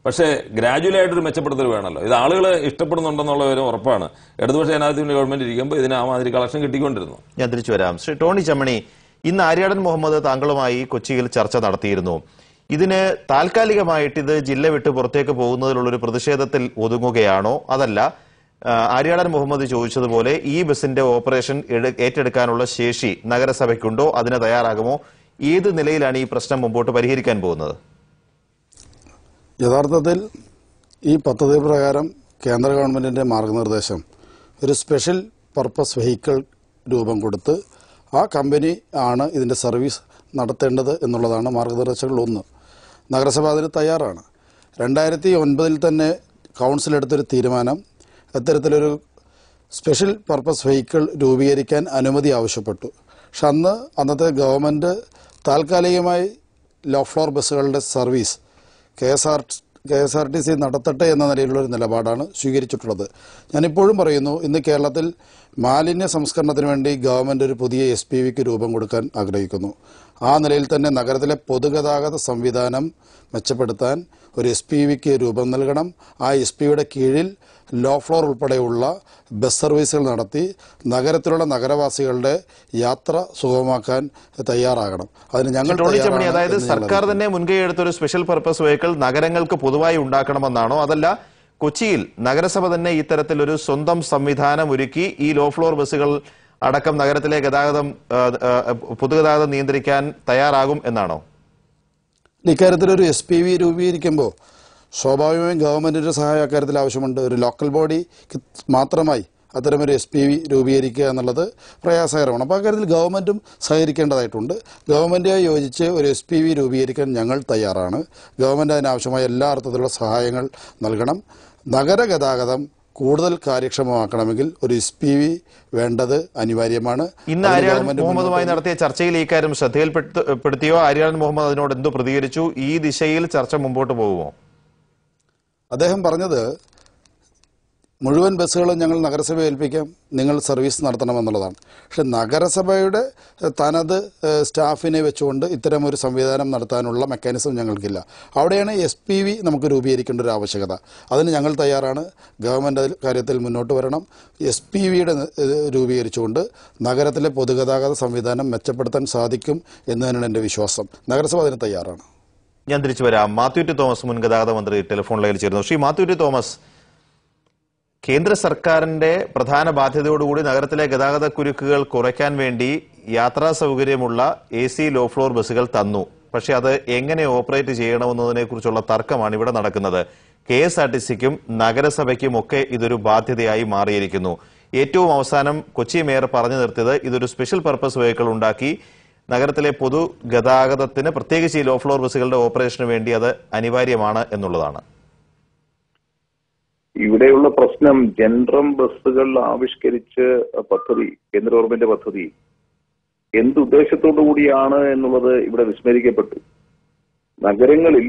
പക്ഷേ ഗ്രാജുവലായിട്ടൊരു മെച്ചപ്പെടുത്തൽ വേണമല്ലോ. ഇത് ആളുകൾ ഇഷ്ടപ്പെടുന്നുണ്ടെന്നുള്ള ഒരു ഉറപ്പാണ്. ഇടതുപക്ഷ ജനാധിപത്യ ഗവൺമെന്റ് ഇരിക്കുമ്പോൾ ഇതിന് ആ മാതിരി കളക്ഷൻ കിട്ടിക്കൊണ്ടിരുന്നു. ഞാൻ തിരിച്ചു വരാം. ശ്രീ ടോണി ചമ്മണി, ഇന്ന് ആര്യാടൻ മുഹമ്മദ് താങ്കളുമായി കൊച്ചിയിൽ ചർച്ച നടത്തിയിരുന്നു. ഇതിന് താൽക്കാലികമായിട്ട് ഇത് ജില്ല വിട്ട് പുറത്തേക്ക് പോകുന്നതിലുള്ളൊരു പ്രതിഷേധത്തിൽ ഒതുങ്ങുകയാണോ, അതല്ല ആര്യാടൻ മുഹമ്മദ് ചോദിച്ചതുപോലെ ഈ ബസിന്റെ ഓപ്പറേഷൻ ഏറ്റെടുക്കാനുള്ള ശേഷി നഗരസഭയ്ക്കുണ്ടോ, അതിന് തയ്യാറാകുമോ? ഏത് നിലയിലാണ് ഈ പ്രശ്നം മുമ്പോട്ട് പരിഹരിക്കാൻ പോകുന്നത്? യഥാർത്ഥത്തിൽ ഈ പദ്ധതി പ്രകാരം കേന്ദ്ര ഗവൺമെന്റിന്റെ മാർഗനിർദ്ദേശം ഒരു സ്പെഷ്യൽ പർപ്പസ് വെഹിക്കിൾ രൂപം കൊടുത്ത് ആ കമ്പനി ആണ് ഇതിന്റെ സർവീസ് നടത്തേണ്ടത് എന്നുള്ളതാണ് മാർഗനിർദ്ദേശങ്ങളിൽ ഒന്ന്. നഗരസഭ അതിന് തയ്യാറാണ്. 2009 തന്നെ കൗൺസിൽ എടുത്തൊരു തീരുമാനം അത്തരത്തിലൊരു സ്പെഷ്യൽ പർപ്പസ് വെഹിക്കിൾ രൂപീകരിക്കാൻ അനുമതി ആവശ്യപ്പെട്ടു. പക്ഷെ അന്നത്തെ ഗവൺമെന്റ് താൽക്കാലികമായി ലോ ഫ്ലോർ ബസ്സുകളുടെ സർവീസ് KSRTC നടത്തട്ടെ എന്ന നിലയിലുള്ളൊരു നിലപാടാണ് സ്വീകരിച്ചിട്ടുള്ളത്. ഞാനിപ്പോഴും പറയുന്നു, ഇന്ന് കേരളത്തിൽ മാലിന്യ സംസ്കരണത്തിന് വേണ്ടി ഗവൺമെന്റ് ഒരു പുതിയ SPVക്ക് രൂപം കൊടുക്കാൻ ആഗ്രഹിക്കുന്നു. ആ നിലയിൽ തന്നെ നഗരത്തിലെ പൊതുഗതാഗത സംവിധാനം മെച്ചപ്പെടുത്താൻ ഒരു SPVക്ക് രൂപം നൽകണം. ആ SPVയുടെ കീഴിൽ ലോ ഫ്ലോർ ഉൾപ്പെടെയുള്ള ബസ് സർവീസുകൾ നടത്തി നഗരത്തിലുള്ള നഗരവാസികളുടെ യാത്ര സുഗമമാക്കാൻ തയ്യാറാകണം. അതിന് ഞങ്ങൾ അതായത് സർക്കാർ തന്നെ മുൻകൈ എടുത്തൊരു സ്പെഷ്യൽ പർപ്പസ് വെഹിക്കിൾ നഗരങ്ങൾക്ക് പൊതുവായി ഉണ്ടാക്കണമെന്നാണോ, അതല്ല കൊച്ചിയിൽ നഗരസഭ തന്നെ ഇത്തരത്തിലൊരു സ്വന്തം സംവിധാനം ഒരുക്കി ഈ ലോ ഫ്ലോർ ബസ്സുകൾ അടക്കം നഗരത്തിലെ പൊതുഗതാഗതം നിയന്ത്രിക്കാൻ തയ്യാറാകും എന്നാണോ? ഇക്കാര്യത്തിലൊരു SPV രൂപീകരിക്കുമ്പോൾ സ്വാഭാവികമായും ഗവൺമെന്റിന്റെ സഹായം അക്കാര്യത്തിൽ ആവശ്യമുണ്ട്. ഒരു ലോക്കൽ ബോഡിക്ക് മാത്രമായി അത്തരമൊരു SPV രൂപീകരിക്കുക എന്നുള്ളത് പ്രയാസകരമാണ്. അപ്പോൾ അക്കാര്യത്തിൽ ഗവൺമെന്റും സഹകരിക്കേണ്ടതായിട്ടുണ്ട്. ഗവൺമെന്റുമായി യോജിച്ച് ഒരു SPV രൂപീകരിക്കാൻ ഞങ്ങൾ തയ്യാറാണ്. ഗവൺമെന്റ് അതിനാവശ്യമായ എല്ലാ അർത്ഥത്തിലുള്ള സഹായങ്ങൾ നൽകണം. നഗരഗതാഗതം കൂടുതൽ കാര്യക്ഷമമാക്കണമെങ്കിൽ ഒരു SPV വേണ്ടത് അനിവാര്യമാണ്. ഇന്ന് ആര്യാടൻ മുഹമ്മദുമായി നടത്തിയ ചർച്ചയിൽ ഈ കാര്യം ശ്രദ്ധയിൽപ്പെടുത്തിയോ? ആര്യാടൻ മുഹമ്മദ് അതിനോട് എന്തു പ്രതികരിച്ചു? ഈ ദിശയിൽ ചർച്ച മുമ്പോട്ട് പോകുമോ? അദ്ദേഹം പറഞ്ഞത് മുഴുവൻ ബസ്സുകളും ഞങ്ങൾ നഗരസഭയെ ഏൽപ്പിക്കാം, നിങ്ങൾ സർവീസ് നടത്തണമെന്നുള്ളതാണ്. പക്ഷെ നഗരസഭയുടെ തനത് സ്റ്റാഫിനെ വെച്ചുകൊണ്ട് ഇത്തരമൊരു സംവിധാനം നടത്താനുള്ള മെക്കാനിസം ഞങ്ങൾക്കില്ല. അവിടെയാണ് SPV നമുക്ക് രൂപീകരിക്കേണ്ട ഒരു ആവശ്യകത. അതിന് ഞങ്ങൾ തയ്യാറാണ്. ഗവൺമെൻറ് കാര്യത്തിൽ മുന്നോട്ട് വരണം. SPVയുടെ രൂപീകരിച്ചുകൊണ്ട് നഗരത്തിലെ പൊതുഗതാഗത സംവിധാനം മെച്ചപ്പെടുത്താൻ സാധിക്കും എന്ന് തന്നെയാണ് എൻ്റെ വിശ്വാസം. നഗരസഭ അതിന് തയ്യാറാണ്. ഞാൻ തിരിച്ചു വരാം. മാത്യു ടി തോമസ് മുൻ ഗതാഗത മന്ത്രി ടെലിഫോൺ ലൈനിൽ ചേരുന്നു. ശ്രീ മാത്യു ടി തോമസ്, കേന്ദ്ര സർക്കാരിന്റെ പ്രധാന ബാധ്യതയോടുകൂടി നഗരത്തിലെ ഗതാഗത കുരുക്കുകൾ കുറയ്ക്കാൻ വേണ്ടി യാത്രാ സൗകര്യമുള്ള AC ലോ ഫ്ലോർ ബസ്സുകൾ തന്നു. പക്ഷെ അത് എങ്ങനെ ഓപ്പറേറ്റ് ചെയ്യണമെന്നതിനെ കുറിച്ചുള്ള തർക്കമാണ് ഇവിടെ നടക്കുന്നത്. KSRTCക്കും നഗരസഭയ്ക്കും ഒക്കെ ഇതൊരു ബാധ്യതയായി മാറിയിരിക്കുന്നു. ഏറ്റവും അവസാനം കൊച്ചി മേയർ പറഞ്ഞു നിർത്തിയത് ഇതൊരു സ്പെഷ്യൽ പർപ്പസ് വെഹിക്കിൾ ഉണ്ടാക്കി നഗരത്തിലെ പൊതുഗതാഗതത്തിന് പ്രത്യേകിച്ച് ഈ ലോ ഫ്ലോർ ബസ്സുകളുടെ ഓപ്പറേഷന് വേണ്ടി അത് അനിവാര്യമാണ് എന്നുള്ളതാണ്. ഇവിടെയുള്ള പ്രശ്നം ജനറൽ ബസ്സുകൾ ആവിഷ്കരിച്ച് പദ്ധതി, കേന്ദ്ര ഗവൺമെന്റ് പദ്ധതി എന്തുദ്ദേശത്തോടു കൂടിയാണ് എന്നുള്ളത് ഇവിടെ വിസ്മരിക്കപ്പെട്ടു. നഗരങ്ങളിൽ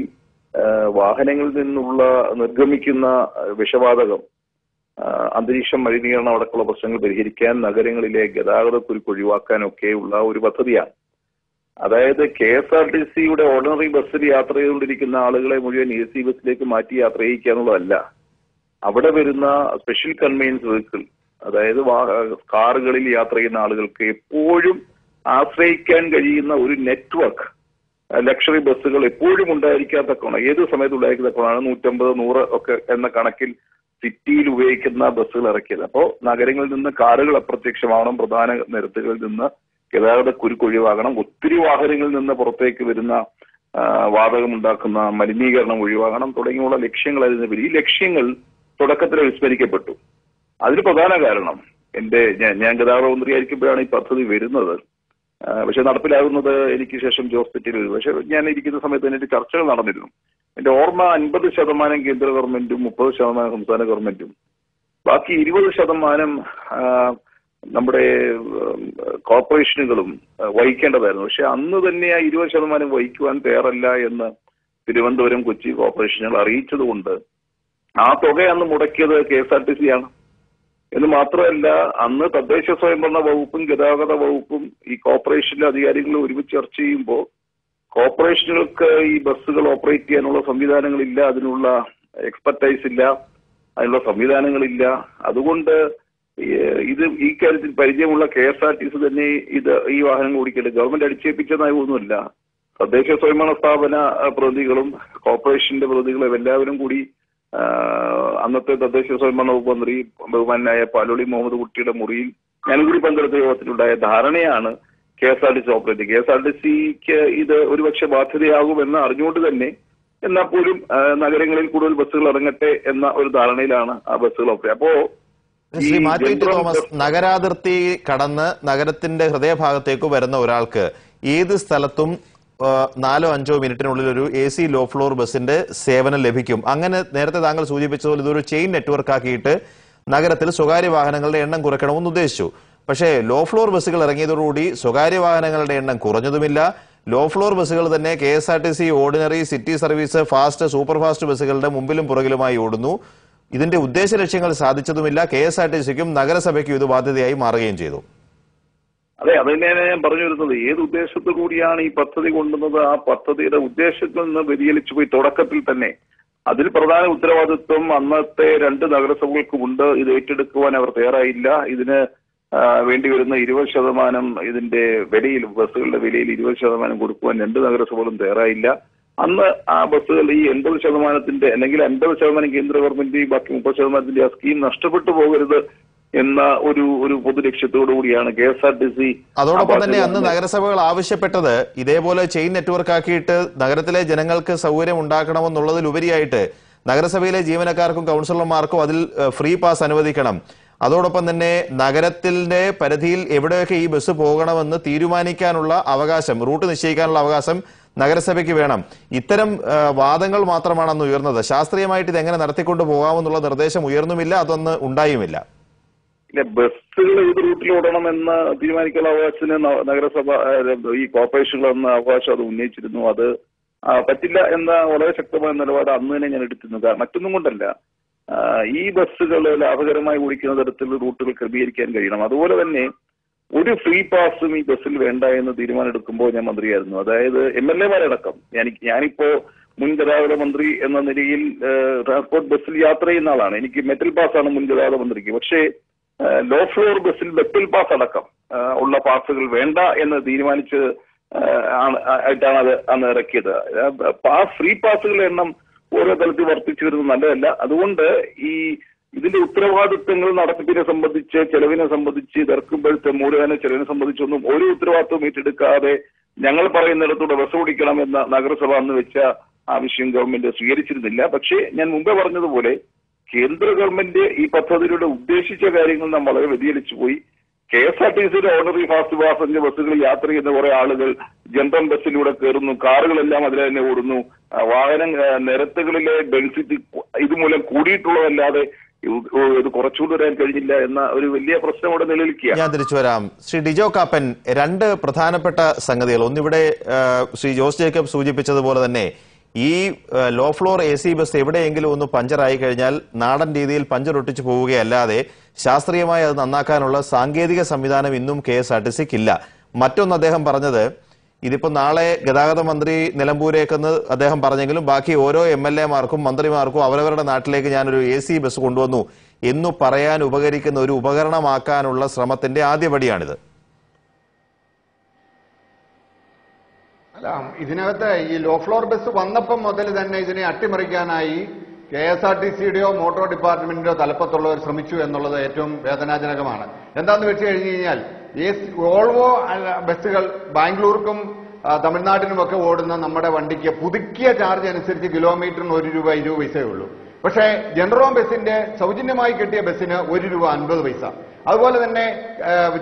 വാഹനങ്ങളിൽ നിന്നുള്ള നിർഗമിക്കുന്ന വിഷവാതകം, അന്തരീക്ഷം മലിനീകരണം അടക്കമുള്ള പ്രശ്നങ്ങൾ പരിഹരിക്കാൻ, നഗരങ്ങളിലെ ഗതാഗത കുരുക്ക് ഒഴിവാക്കാനൊക്കെയുള്ള ഒരു പദ്ധതിയാണ്. അതായത് KSRTCയുടെ ഓർഡിനറി ബസ്സിൽ യാത്ര ചെയ്തുകൊണ്ടിരിക്കുന്ന ആളുകളെ മുഴുവൻ AC ബസ്സിലേക്ക് മാറ്റി യാത്ര ചെയ്യിക്കുക എന്നുള്ളതല്ല. അവിടെ വരുന്ന സ്പെഷ്യൽ കൺവെയൻസ് വെഹിക്കിൾ, അതായത് കാറുകളിൽ യാത്ര ചെയ്യുന്ന ആളുകൾക്ക് എപ്പോഴും ആശ്രയിക്കാൻ കഴിയുന്ന ഒരു നെറ്റ്വർക്ക് ലക്ഷറി ബസ്സുകൾ എപ്പോഴും ഉണ്ടായിരിക്കാത്തക്കോണം, ഏത് സമയത്ത് ഉണ്ടായിരിക്കത്തക്കോണാണ് 150, 100 ഒക്കെ എന്ന കണക്കിൽ സിറ്റിയിൽ ഉപയോഗിക്കുന്ന ബസ്സുകൾ ഇറക്കിയത്. അപ്പോൾ നഗരങ്ങളിൽ നിന്ന് കാറുകൾ അപ്രത്യക്ഷമാവണം, പ്രധാന നിരത്തുകളിൽ നിന്ന് ഗതാഗത കുരുക്ക് ഒഴിവാകണം, ഒത്തിരി വാഹനങ്ങളിൽ നിന്ന് പുറത്തേക്ക് വരുന്ന വാതകമുണ്ടാക്കുന്ന മലിനീകരണം ഒഴിവാകണം തുടങ്ങിയുള്ള ലക്ഷ്യങ്ങൾ അതിന് ഈ ലക്ഷ്യങ്ങൾ തുടക്കത്തിൽ വിസ്മരിക്കപ്പെട്ടു. അതിന് പ്രധാന കാരണം ഞാൻ ഗതാഗത മന്ത്രിയായിരിക്കുമ്പോഴാണ് ഈ പദ്ധതി വരുന്നത്. പക്ഷെ നടപ്പിലാകുന്നത് എനിക്ക് ശേഷം ജോസ് തെറ്റിൽ വരും. പക്ഷെ ഞാൻ ഇരിക്കുന്ന സമയത്ത് തന്നെ ചർച്ചകൾ നടന്നിരുന്നു. എന്റെ ഓർമ്മ 50% കേന്ദ്ര ഗവൺമെന്റും 30% സംസ്ഥാന ഗവൺമെന്റും ബാക്കി 20% നമ്മുടെ കോർപ്പറേഷനുകളും വഹിക്കേണ്ടതായിരുന്നു. പക്ഷെ അന്ന് തന്നെ ആ 20% വഹിക്കുവാൻ തയ്യാറല്ല എന്ന് തിരുവനന്തപുരം, കൊച്ചി കോർപ്പറേഷനുകൾ അറിയിച്ചതുകൊണ്ട് ആ തുക അന്ന് മുടക്കിയത് KSRTC ആണ്. എന്ന് മാത്രമല്ല, അന്ന് തദ്ദേശ സ്വയംഭരണ വകുപ്പും ഗതാഗത വകുപ്പും ഈ കോർപ്പറേഷനിലെ അധികാരികളും ഒരുമിച്ച് ചർച്ച ചെയ്യുമ്പോൾ കോർപ്പറേഷനുകൾക്ക് ഈ ബസ്സുകൾ ഓപ്പറേറ്റ് ചെയ്യാനുള്ള സംവിധാനങ്ങളില്ല, അതിനുള്ള എക്സ്പെർട്ടൈസ് ഇല്ല, അതിനുള്ള സംവിധാനങ്ങളില്ല. അതുകൊണ്ട് ഈ കാര്യത്തിൽ പരിചയമുള്ള KSRTC തന്നെ ഈ വാഹനങ്ങൾ ഓടിക്കേണ്ടത് ഗവൺമെന്റ് അടിച്ചേൽപ്പിച്ചതായി ഒന്നുമില്ല. തദ്ദേശ സ്വയംഭരണ സ്ഥാപന പ്രതിനിധികളും കോർപ്പറേഷന്റെ പ്രതിനിധികളും എല്ലാവരും കൂടി അന്നത്തെ തദ്ദേശ സ്വയംഭരണ വകുപ്പ് മന്ത്രി ബഹുമാനായ പാലോളി മുഹമ്മദ് കുട്ടിയുടെ മുറിയിൽ ഞാനും കൂടി പങ്കെടുത്ത യോഗത്തിലുണ്ടായ ധാരണയാണ് KSRTC ഓപ്പറേറ്റ്. KSRTCക്ക് ഇത് ഒരുപക്ഷെ ബാധ്യതയാകുമെന്ന് അറിഞ്ഞുകൊണ്ട് തന്നെ എന്നാൽ പോലും നഗരങ്ങളിൽ കൂടുതൽ ബസ്സുകൾ ഇറങ്ങട്ടെ എന്ന ഒരു ധാരണയിലാണ് ആ ബസ്സുകൾ ഓപ്പറേറ്റ്. അപ്പോ ശ്രീ മാത്യു ടി തോമസ്, നഗരാതിർത്തി കടന്ന് നഗരത്തിന്റെ ഹൃദയഭാഗത്തേക്ക് വരുന്ന ഒരാൾക്ക് ഏത് സ്ഥലത്തും 4-5 മിനിറ്റിനുള്ളിൽ ഒരു AC ലോ ഫ്ലോർ ബസിന്റെ സേവനം ലഭിക്കും. അങ്ങനെ നേരത്തെ താങ്കൾ സൂചിപ്പിച്ചതുപോലെ ഇതൊരു ചെയിൻ നെറ്റ്വർക്ക് ആക്കിയിട്ട് നഗരത്തിൽ സ്വകാര്യ വാഹനങ്ങളുടെ എണ്ണം കുറയ്ക്കണമെന്ന് ഉദ്ദേശിച്ചു. പക്ഷേ ലോ ഫ്ലോർ ബസ്സുകൾ ഇറങ്ങിയതോടുകൂടി സ്വകാര്യ വാഹനങ്ങളുടെ എണ്ണം കുറഞ്ഞതുമില്ല. ലോ ഫ്ലോർ ബസ്സുകൾ തന്നെ KSRTC ordinary, city service, fast, super fast ബസ്സുകളുടെ മുമ്പിലും പുറകിലുമായി ഓടുന്നു. ഇതിന്റെ ഉദ്ദേശ ലക്ഷ്യങ്ങൾ സാധിച്ചതുമില്ല. KSRTCക്കും നഗരസഭയ്ക്കും ഇത് ബാധ്യതയായി മാറുകയും ചെയ്തു. അതെ, അത് തന്നെയാണ് ഞാൻ പറഞ്ഞു വരുന്നത്. ഏത് ഉദ്ദേശത്തോടു കൂടിയാണ് ഈ പദ്ധതി കൊണ്ടുവന്നത്, ആ പദ്ധതിയുടെ ഉദ്ദേശത്തിൽ നിന്ന് വ്യതിചലിച്ചു പോയി. തുടക്കത്തിൽ തന്നെ അതിൽ പ്രധാന ഉത്തരവാദിത്വം അന്നത്തെ 2 നഗരസഭകൾക്കുമുണ്ട്. ഇത് ഏറ്റെടുക്കുവാൻ അവർ തയ്യാറായില്ല. ഇതിന് വേണ്ടി വരുന്ന 20% ഇതിന്റെ വിലയിൽ, ബസ്സുകളുടെ വിലയിൽ 20% കൊടുക്കുവാൻ 2 നഗരസഭകളും തയ്യാറായില്ല. അന്ന് ആ ബസ്സുകൾ ഈ 80% അല്ലെങ്കിൽ 50% കേന്ദ്ര ഗവൺമെന്റ്, ബാക്കി 30% ആ സ്കീം നഷ്ടപ്പെട്ടു പോകരുത് എന്ന ഒരു പൊതു ലക്ഷ്യത്തോടു കൂടിയാണ് KSRTC. അതോടൊപ്പം തന്നെ അന്ന് നഗരസഭകൾ ആവശ്യപ്പെട്ടത് ഇതേപോലെ ചെയിൻ നെറ്റ്വർക്ക് ആക്കിയിട്ട് നഗരത്തിലെ ജനങ്ങൾക്ക് സൗകര്യം ഉണ്ടാക്കണമെന്നുള്ളതിലുപരിയായിട്ട് നഗരസഭയിലെ ജീവനക്കാർക്കും കൗൺസിലർമാർക്കും അതിൽ ഫ്രീ പാസ് അനുവദിക്കണം. അതോടൊപ്പം തന്നെ നഗരത്തിന്റെ പരിധിയിൽ എവിടെയൊക്കെ ഈ ബസ് പോകണമെന്ന് തീരുമാനിക്കാനുള്ള അവകാശം, റൂട്ട് നിശ്ചയിക്കാനുള്ള അവകാശം നഗരസഭയ്ക്ക് വേണം. ഇത്തരം വാദങ്ങൾ മാത്രമാണ് അന്ന് ഉയർന്നത്. ശാസ്ത്രീയമായിട്ട് ഇത് എങ്ങനെ നടത്തിക്കൊണ്ടു പോകാമെന്നുള്ള നിർദ്ദേശം ഉയർന്നുമില്ല, അതൊന്ന് ഉണ്ടായുമില്ല. ഇല്ല, ബസ്സുകൾ ഏത് റൂട്ടിൽ ഓടണമെന്ന് തീരുമാനിക്കാനുള്ള അവകാശത്തിന് നഗരസഭ, ഈ കോർപ്പറേഷനുകൾ എന്ന അവകാശം അത് ഉന്നയിച്ചിരുന്നു. അത് പറ്റില്ല എന്ന വളരെ ശക്തമായ നിലപാട് അന്ന് തന്നെ ഞാൻ എടുത്തിരുന്നു. മറ്റൊന്നും കൊണ്ടല്ല, ഈ ബസ്സുകൾ ലാഭകരമായി ഓടിക്കുന്ന തരത്തിലുള്ള റൂട്ടുകൾ ക്രമീകരിക്കാൻ കഴിയണം. അതുപോലെ തന്നെ ഒരു ഫ്രീ പാസും ഈ ബസ്സിൽ വേണ്ട എന്ന് തീരുമാനമെടുക്കുമ്പോൾ ഞാൻ മന്ത്രിയായിരുന്നു. അതായത് MLA-മാരടക്കം ഞാനിപ്പോ മുൻ ഗതാഗത മന്ത്രി എന്ന നിലയിൽ ട്രാൻസ്പോർട്ട് ബസ്സിൽ യാത്ര ചെയ്യുന്ന ആളാണ്. എനിക്ക് മെറ്റൽ പാസ്സാണ് മുൻ ഗതാഗത മന്ത്രിക്ക്. പക്ഷേ ലോ ഫ്ലോർ ബസ്സിൽ മെറ്റൽ പാസ് അടക്കം ഉള്ള പാസുകൾ വേണ്ട എന്ന് തീരുമാനിച്ച് ആയിട്ടാണ് അത് അന്ന് ഇറക്കിയത്. ഫ്രീ പാസുകളുടെ എണ്ണം ഓരോ തലത്തിൽ വർദ്ധിച്ചു വരുന്നത് നല്ലതല്ല. അതുകൊണ്ട് ഇതിന്റെ ഉത്തരവാദിത്വങ്ങൾ നടത്തിപ്പിനെ സംബന്ധിച്ച്, ചെലവിനെ സംബന്ധിച്ച്, ഇറക്കുമ്പോഴത്തെ മൂലധന ചെലവിനെ സംബന്ധിച്ചൊന്നും ഒരു ഉത്തരവാദിത്വം ഏറ്റെടുക്കാതെ ഞങ്ങൾ പറയുന്നിടത്തൂടെ ബസ് ഓടിക്കണമെന്ന നഗരസഭ അന്ന് വെച്ച ആവശ്യം ഗവൺമെന്റ് സ്വീകരിച്ചിരുന്നില്ല. പക്ഷേ ഞാൻ മുമ്പേ പറഞ്ഞതുപോലെ കേന്ദ്ര ഗവൺമെന്റ് ഈ പദ്ധതിയിലൂടെ ഉദ്ദേശിച്ച കാര്യങ്ങൾ നാം വളരെ വ്യതിചലിച്ചു പോയി. KSRTCയുടെ ഓർഡിനറി ഫാസ്റ്റ് പാസഞ്ചർ ബസ്സുകളിൽ യാത്ര ചെയ്യുന്ന കുറെ ആളുകൾ ജനറൽ ബസ്സിലൂടെ കയറുന്നു, കാറുകളെല്ലാം അതിൽ തന്നെ ഓടുന്നു. വാഹനം നിരത്തുകളിലെ ഡെൻസിറ്റി ഇതുമൂലം കൂടിയിട്ടുള്ളതല്ലാതെ ഇത് കുറച്ചുകൊണ്ട് വരാൻ കഴിഞ്ഞില്ല എന്ന ഒരു വലിയ പ്രശ്നം ഇവിടെ നിലനിൽക്കുക. ഞാൻ തിരിച്ചു വരാം. ശ്രീ ഡിജോ കാപ്പൻ, രണ്ട് പ്രധാനപ്പെട്ട സംഗതികൾ. ഒന്നിവിടെ ശ്രീ ജോസ് ജേക്കബ് സൂചിപ്പിച്ചതുപോലെ തന്നെ ഈ ലോ ഫ്ലോർ AC ബസ് എവിടെയെങ്കിലും ഒന്ന് പഞ്ചറായി കഴിഞ്ഞാൽ നാടൻ രീതിയിൽ പഞ്ചർ ഒട്ടിച്ചു പോവുകയല്ലാതെ ശാസ്ത്രീയമായി അത് നന്നാക്കാനുള്ള സാങ്കേതിക സംവിധാനം ഇന്നും KSRTCക്കില്ല. മറ്റൊന്ന് അദ്ദേഹം പറഞ്ഞത്, ഇതിപ്പോ നാളെ ഗതാഗത മന്ത്രി നിലമ്പൂരേക്കെന്ന് അദ്ദേഹം പറഞ്ഞെങ്കിലും ബാക്കി ഓരോ MLA-മാർക്കും മന്ത്രിമാർക്കും അവരവരുടെ നാട്ടിലേക്ക് ഞാനൊരു AC ബസ് കൊണ്ടുവന്നു എന്നു പറയാൻ ഉപകരിക്കുന്ന ഒരു ഉപകരണമാക്കാനുള്ള ശ്രമത്തിന്റെ ആദ്യപടിയാണിത്. അല്ല, ഇതിനകത്ത് ഈ ലോ ഫ്ലോർ ബസ് വന്നപ്പം മുതൽ തന്നെ ഇതിനെ അട്ടിമറിക്കാനായി KSRTCയുടെയോ മോട്ടോർ ഡിപ്പാർട്ട്മെന്റിന്റെയോ തലപ്പത്തുള്ളവർ ശ്രമിച്ചു എന്നുള്ളത് ഏറ്റവും വേദനാജനകമാണ്. എന്താന്ന് വെച്ച് കഴിഞ്ഞു കഴിഞ്ഞാൽ വോൾവോ ബസ്സുകൾ ബാംഗ്ലൂർക്കും തമിഴ്നാട്ടിനുമൊക്കെ ഓടുന്ന നമ്മുടെ വണ്ടിക്ക് പുതുക്കിയ ചാർജ് അനുസരിച്ച് കിലോമീറ്ററിന് ₹1.20 ഉള്ളൂ. പക്ഷേ ജനറൽ ബസിന്റെ സൗജന്യമായി കിട്ടിയ ബസ്സിന് ₹1.50. അതുപോലെ തന്നെ